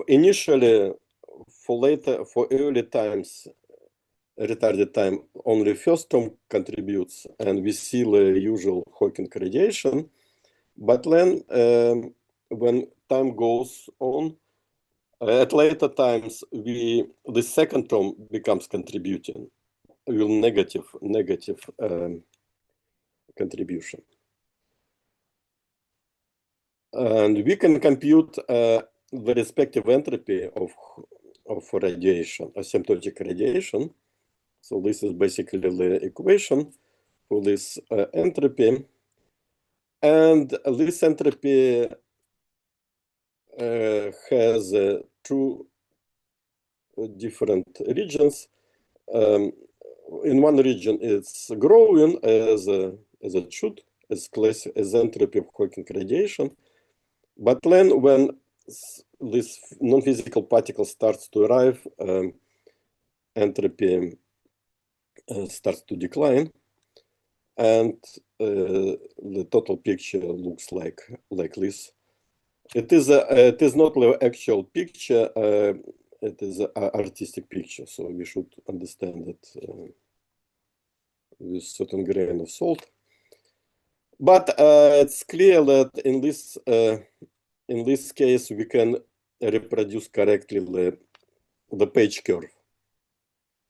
initially, for early times, retarded time, only first term contributes, and we see the usual Hawking radiation. But then, when time goes on, at later times, the second term becomes contributing, with negative contribution. And we can compute the respective entropy of radiation, asymptotic radiation. So this is basically the equation for this entropy. And this entropy has two different regions. In one region, it's growing as it should, as entropy of Hawking radiation. But then when this non-physical particle starts to arrive, entropy starts to decline, and the total picture looks like this. It is not the actual picture. It is an artistic picture, so we should understand it with certain grain of salt. But it's clear that in this case we can reproduce correctly the page curve.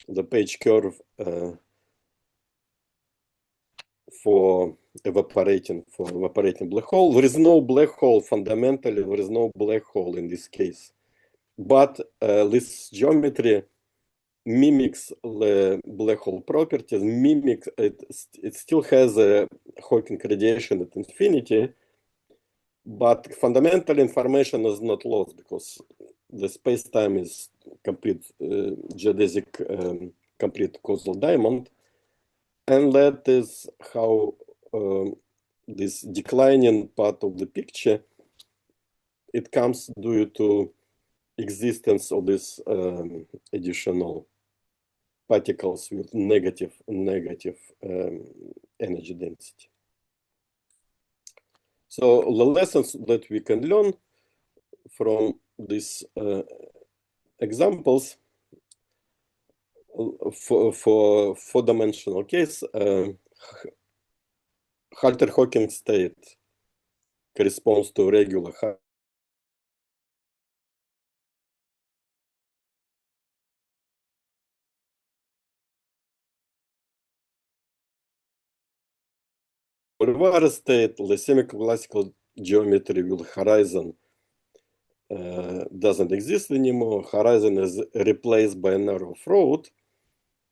The page curve for evaporating black hole. There is no black hole fundamentally. There is no black hole in this case, but this geometry mimics the black hole properties. It still has a Hawking radiation at infinity, but fundamental information is not lost because the space-time is complete geodesic, complete causal diamond. And that is how this declining part of the picture, it comes due to existence of this additional particles with negative energy density. So the lessons that we can learn from these examples for four-dimensional case, Halter-Hawking state corresponds to regular state. The semiclassical geometry with horizon doesn't exist anymore. Horizon is replaced by a narrow throat,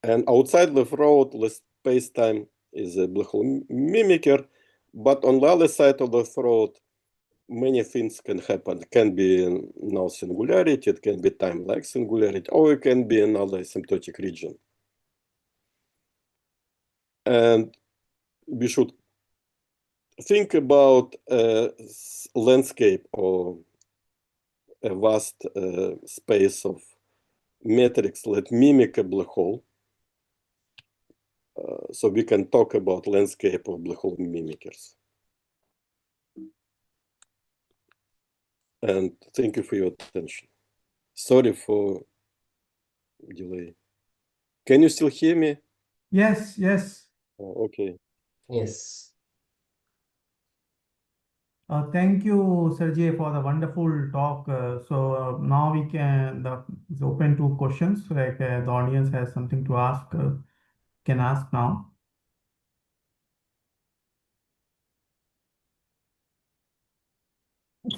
and outside the throat, the space-time is a black hole mimicker. But on the other side of the throat, many things can happen. It can be null singularity, it can be time-like singularity, or it can be another asymptotic region. And we should think about a landscape or a vast space of metrics that mimic a black hole. So we can talk about landscape of black hole mimickers. And thank you for your attention. Sorry for delay. Can you still hear me? Yes, yes. Oh, okay. Yes. Thank you, Sergey, for the wonderful talk. So now it's open to questions. Like the audience has something to ask, can ask now.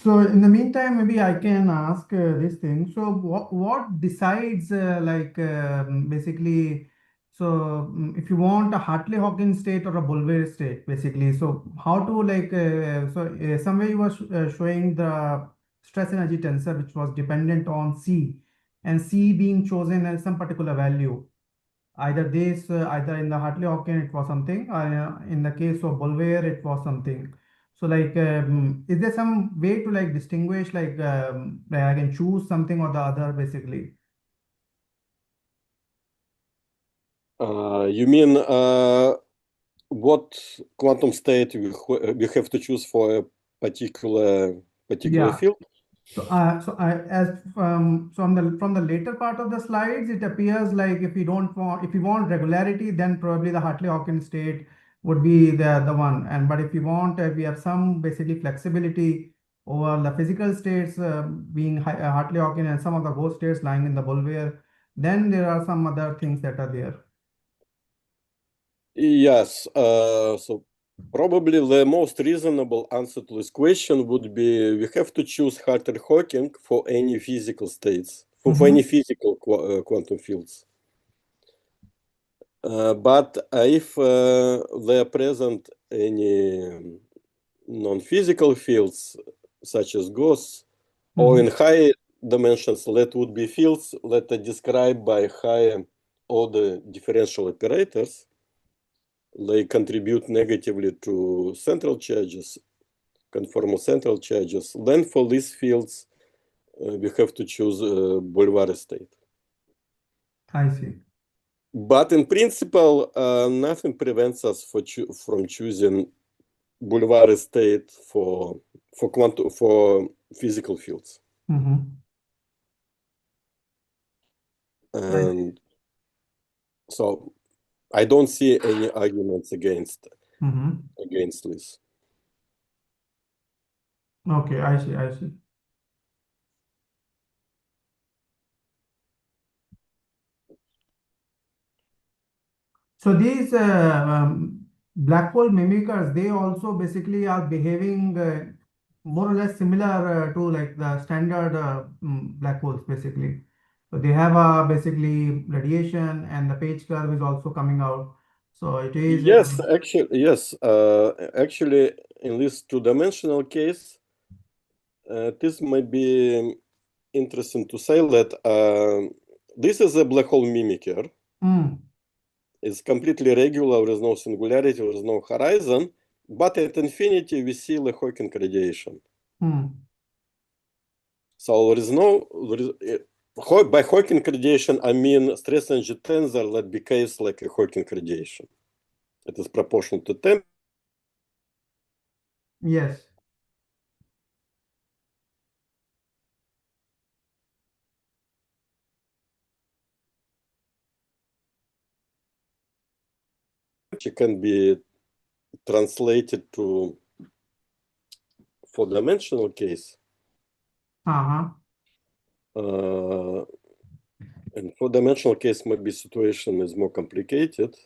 So in the meantime, maybe I can ask this thing. So what decides basically? So if you want a Hartley-Hawkins state or a Boulevard state, basically. So how to somewhere you were showing the stress energy tensor, which was dependent on C, and C being chosen as some particular value. Either in the Hartley-Hawkins it was something, or in the case of Boulevard it was something. So is there some way to distinguish where I can choose something or the other basically? You mean what quantum state we have to choose for a particular Yeah. field? So, from the later part of the slides, it appears like if you want regularity, then probably the Hartley-Hawkins state would be the one. But if you want, we have some basically flexibility over the physical states being Hartley-Hawkins and some of the ghost states lying in the Boulevard, then there are some other things that are there. Yes. So probably the most reasonable answer to this question would be we have to choose Hartley-Hawking for any physical states, for any physical quantum fields. But if there are present any non-physical fields such as gauss, or in high dimensions, that would be fields that are described by higher order differential operators. They contribute negatively to central charges, conformal central charges. Then for these fields, we have to choose Boulevard state. I see. But in principle, nothing prevents us from choosing Boulevard state for physical fields. And so I don't see any arguments against this. Okay, I see, I see. So these black hole mimickers, they also basically are behaving more or less similar to like the standard black holes basically. So they have basically radiation and the page curve is also coming out. So it is. Yes, actually, in this two-dimensional case, this might be interesting to say that this is a black hole mimicker. It's completely regular, there is no singularity, there is no horizon, but at infinity we see the Hawking radiation. So there is by Hawking radiation I mean stress energy tensor that behaves like a Hawking radiation. It is proportional to temperature. Yes. Can be translated to four-dimensional case. In four-dimensional case, maybe situation is more complicated.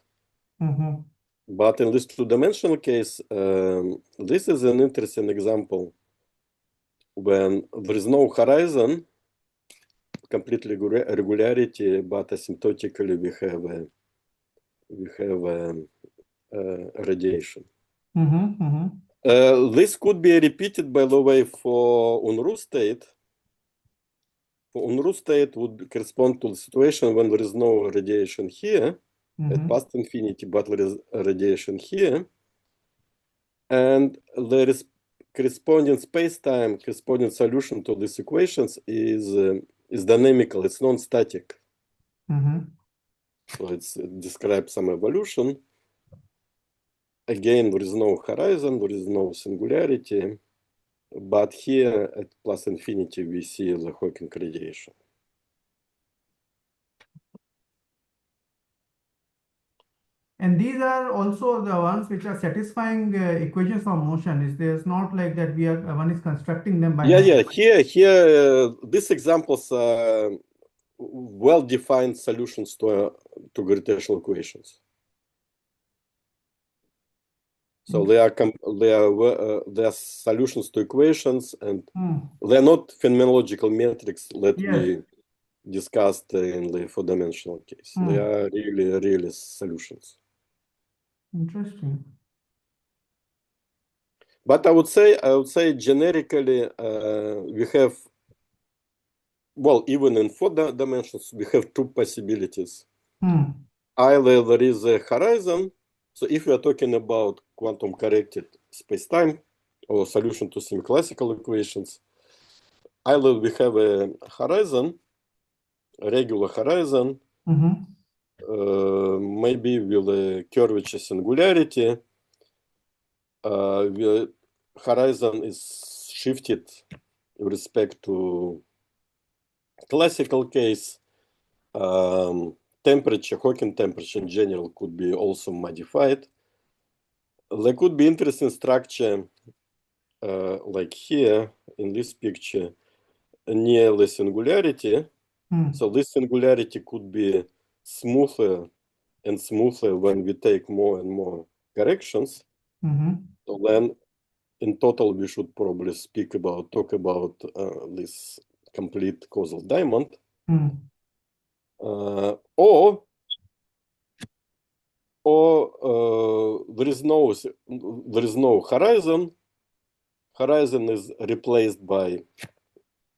But in this two-dimensional case, this is an interesting example when there is no horizon, complete regularity, but asymptotically we have radiation. This could be repeated, by the way, for Unruh state. For Unruh state would correspond to the situation when there is no radiation here at past infinity, but there is radiation here. And there is corresponding space-time, corresponding solution to these equations is dynamical, it's non-static. So it describes some evolution. Again, there is no horizon, there is no singularity, but here at plus infinity we see the Hawking radiation. And these are also the ones which are satisfying equations of motion. Is there's not like that one is constructing them by hand. Here these examples are well-defined solutions to gravitational equations. So they are solutions to equations, and they are not phenomenological metrics that we discussed in the four-dimensional case. They are really solutions. Interesting. But I would say generically we have, well, even in four dimensions we have two possibilities. Either there is a horizon. So if we are talking about quantum corrected space-time or solution to semiclassical equations, either we have a horizon, a regular horizon, maybe with a curvature singularity, the horizon is shifted with respect to classical case. Temperature, Hawking temperature in general could be also modified. There could be interesting structure like here in this picture near the singularity. So this singularity could be smoother and smoother when we take more and more corrections. So then in total we should probably talk about this complete causal diamond. Or there is no horizon, horizon is replaced by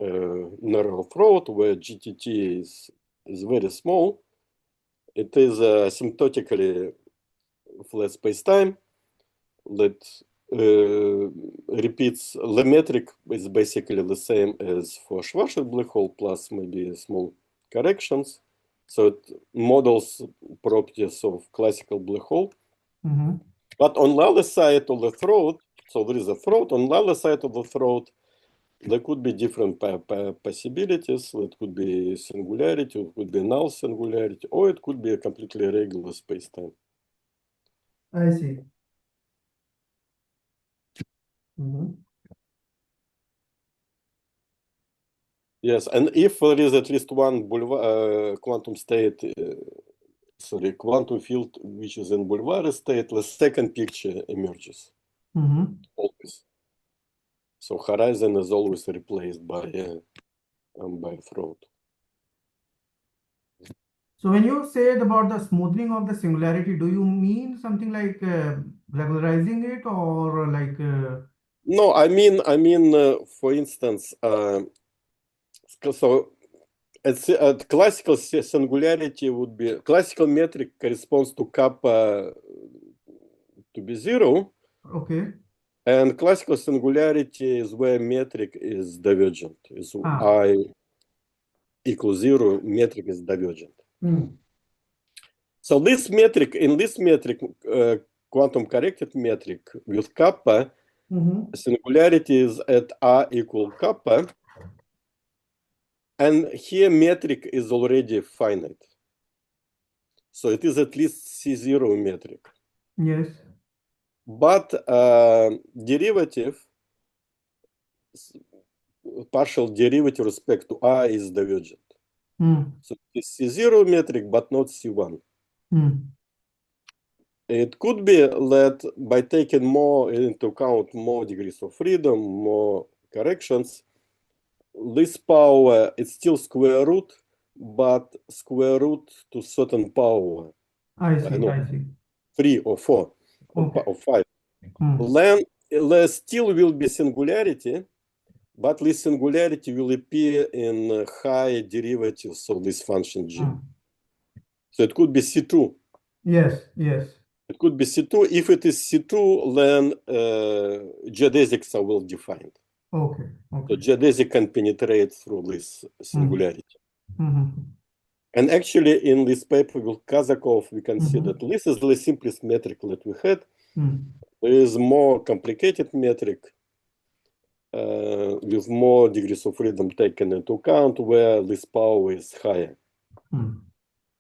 narrow throat, where GTT is very small. It is asymptotically flat spacetime that repeats. The metric is basically the same as for Schwarzschild black hole, plus maybe small corrections. So it models properties of classical black hole. Mm-hmm. But on the other side of the throat, so there is a throat, on the other side of the throat, there could be different possibilities. It could be singularity, it could be null singularity, or it could be a completely regular spacetime. I see. Mm-hmm. Yes, and if there is at least one quantum state, quantum field which is in Boulevard state, the second picture emerges. Mm-hmm. Always. So horizon is always replaced by throat. So when you said about the smoothing of the singularity, do you mean something like regularizing it, or like No, I mean, for instance, so classical singularity would be classical metric corresponds to kappa to be 0, okay. and classical singularity is where metric is divergent. Is Ah. I equals 0, metric is divergent. Mm. So this metric, in this metric, quantum corrected metric with kappa, Mm-hmm. singularity is at R equal kappa, and here metric is already finite. So it is at least C0 metric. Yes. But derivative, partial derivative respect to R is divergent. Mm. So it's C0 metric, but not C1. Mm. It could be that by taking more into account more degrees of freedom, more corrections, this power is still square root, but square root to certain power. I I see. know, I see. 3 or 4 Okay. or 5. Mm. Then there still will be singularity, but this singularity will appear in high derivatives of this function g. Mm. So it could be C2. Yes. Yes. It could be C2. If it is C2, then geodesics are well defined. Okay. So Okay. geodesic can penetrate through this singularity. Mm-hmm. And actually, in this paper with Kazakov, we can see Mm-hmm. that this is the simplest metric that we had. Mm. There is more complicated metric with more degrees of freedom taken into account, where this power is higher. Mm.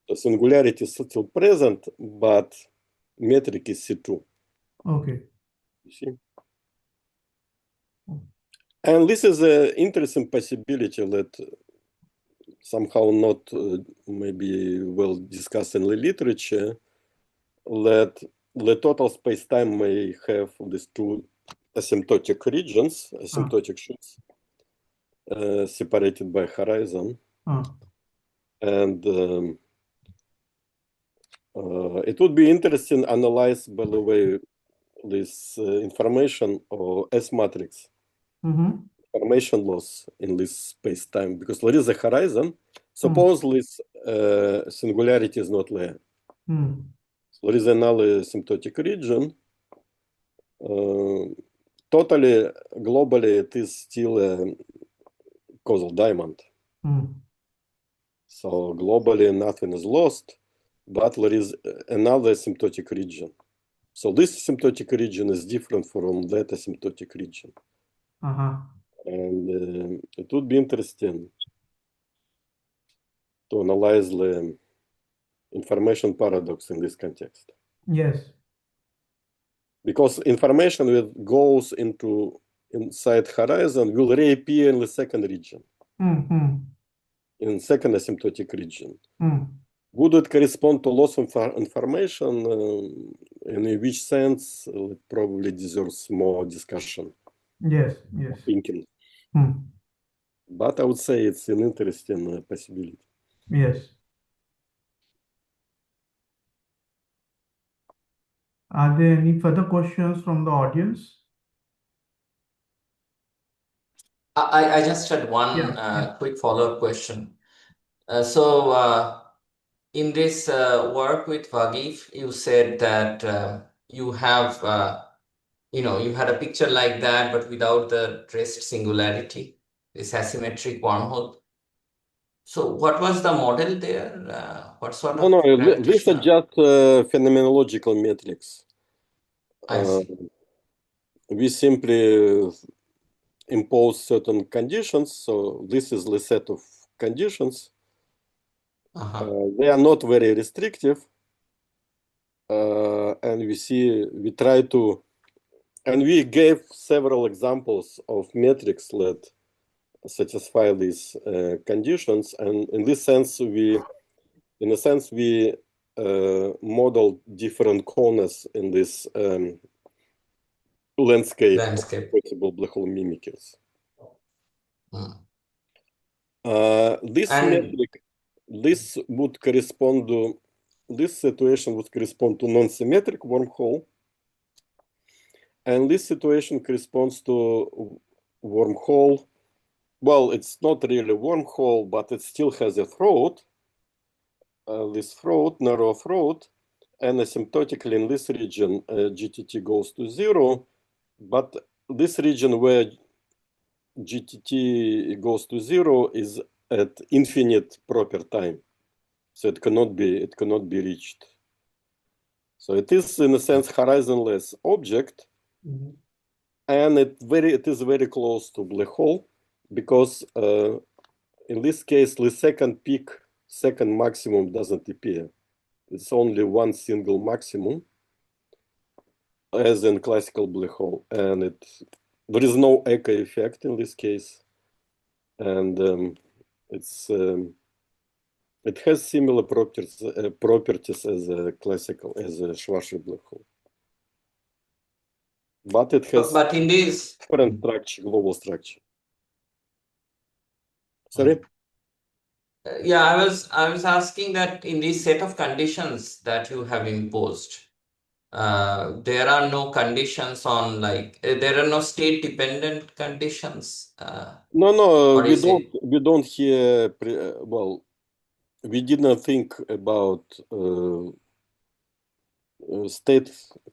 The singularity is still present, but metric is C2. Okay. You see? And this is an interesting possibility that somehow not maybe well discussed in the literature, that the total spacetime may have these two asymptotic regions, asymptotic shoots, separated by horizon. And it would be interesting to analyze, by the way, this information or S matrix, information loss in this space-time, because there is a horizon. Suppose this singularity is not there. So there is another asymptotic region. Totally, globally, it is still a causal diamond. So globally, nothing is lost, but there is another asymptotic region. So this asymptotic region is different from that asymptotic region. And it would be interesting to analyze the information paradox in this context. Yes. Because information that goes inside horizon will reappear in the second region, in second asymptotic region. Would it correspond to loss of information? And in which sense? It probably deserves more discussion. Yes. Yes. Thinking. But I would say it's an interesting possibility. Yes. Are there any further questions from the audience? I just had one Yeah. quick follow-up question. In this work with Wagif, you said that you have, you had a picture like that, but without the dressed singularity, this asymmetric wormhole. So what was the model there? What sort No, of no, these are gravitational? just phenomenological metrics. I see. We simply impose certain conditions. So this is the set of conditions. They are not very restrictive. And we try to, and we gave several examples of metrics that satisfy these conditions. And in this sense, we model different corners in this landscape of Landscape. possible black hole mimickers. This And metric, this situation would correspond to non-symmetric wormhole, and this situation corresponds to wormhole. Well, it's not really a wormhole, but it still has a throat. This throat, narrow throat, and asymptotically in this region, GTT goes to 0. But this region where GTT goes to 0 is at infinite proper time, so it cannot be reached. So it is in a sense horizonless object, and it is very close to black hole, because in this case the second maximum doesn't appear. It's only one single maximum, as in classical black hole, and there is no echo effect in this case, and it has similar properties as a Schwarzschild black hole, but it has but in this, different structure, global structure. Sorry. yeah, I was asking that in this set of conditions that you have imposed, there are no conditions on there are no state dependent conditions. No, Or is it? we don't hear. Well, we did not think about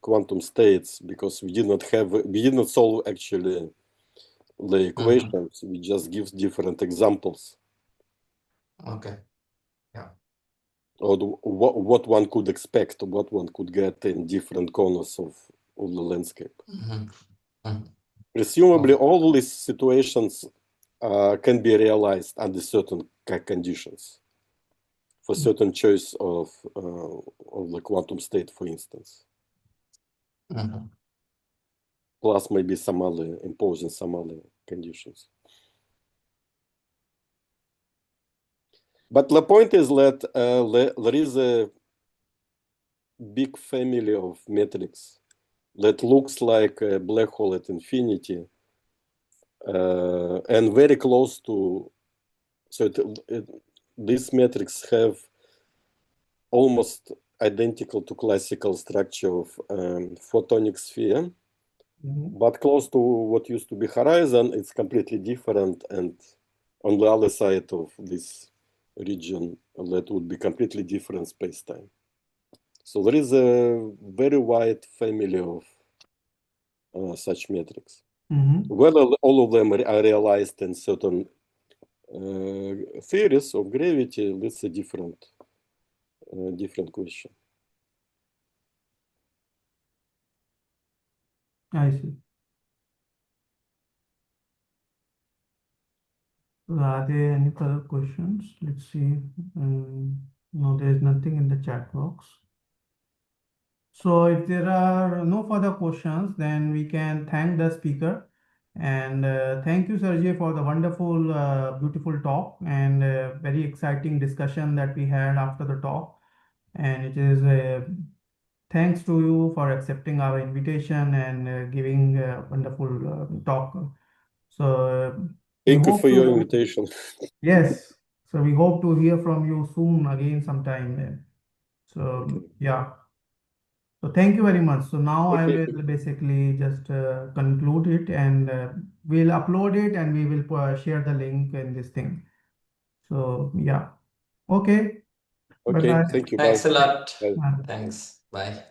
quantum states, because we did not solve actually the equations. We just give different examples. Okay. Yeah. Or what one could expect, what one could get in different corners of the landscape. Presumably, all these situations can be realized under certain conditions, for certain choice of the quantum state, for instance. Plus, maybe imposing some other conditions. But the point is that there is a big family of metrics that looks like a black hole at infinity, and very close to. So these metrics have almost identical to classical structure of photonic sphere, but close to what used to be horizon. It's completely different, and on the other side of this region, that would be completely different space-time. So there is a very wide family of such metrics. Whether all of them are realized in certain theories of gravity, that's a different question. I see. Are there any further questions? Let's see. No, there is nothing in the chat box. So if there are no further questions, then we can thank the speaker. And thank you, Sergey, for the wonderful, beautiful talk and very exciting discussion that we had after the talk. And it is thanks to you for accepting our invitation and giving a wonderful talk. So we Thank you hope for your to, invitation. yes, so we hope to hear from you soon again sometime. So yeah. So thank you very much. So now I Okay. will basically just conclude it, and we'll upload it, and we will share the link in this thing. So yeah. Okay. Okay. Bye-bye. Thank you. Bye. Thanks a lot. Bye. Thanks. Bye.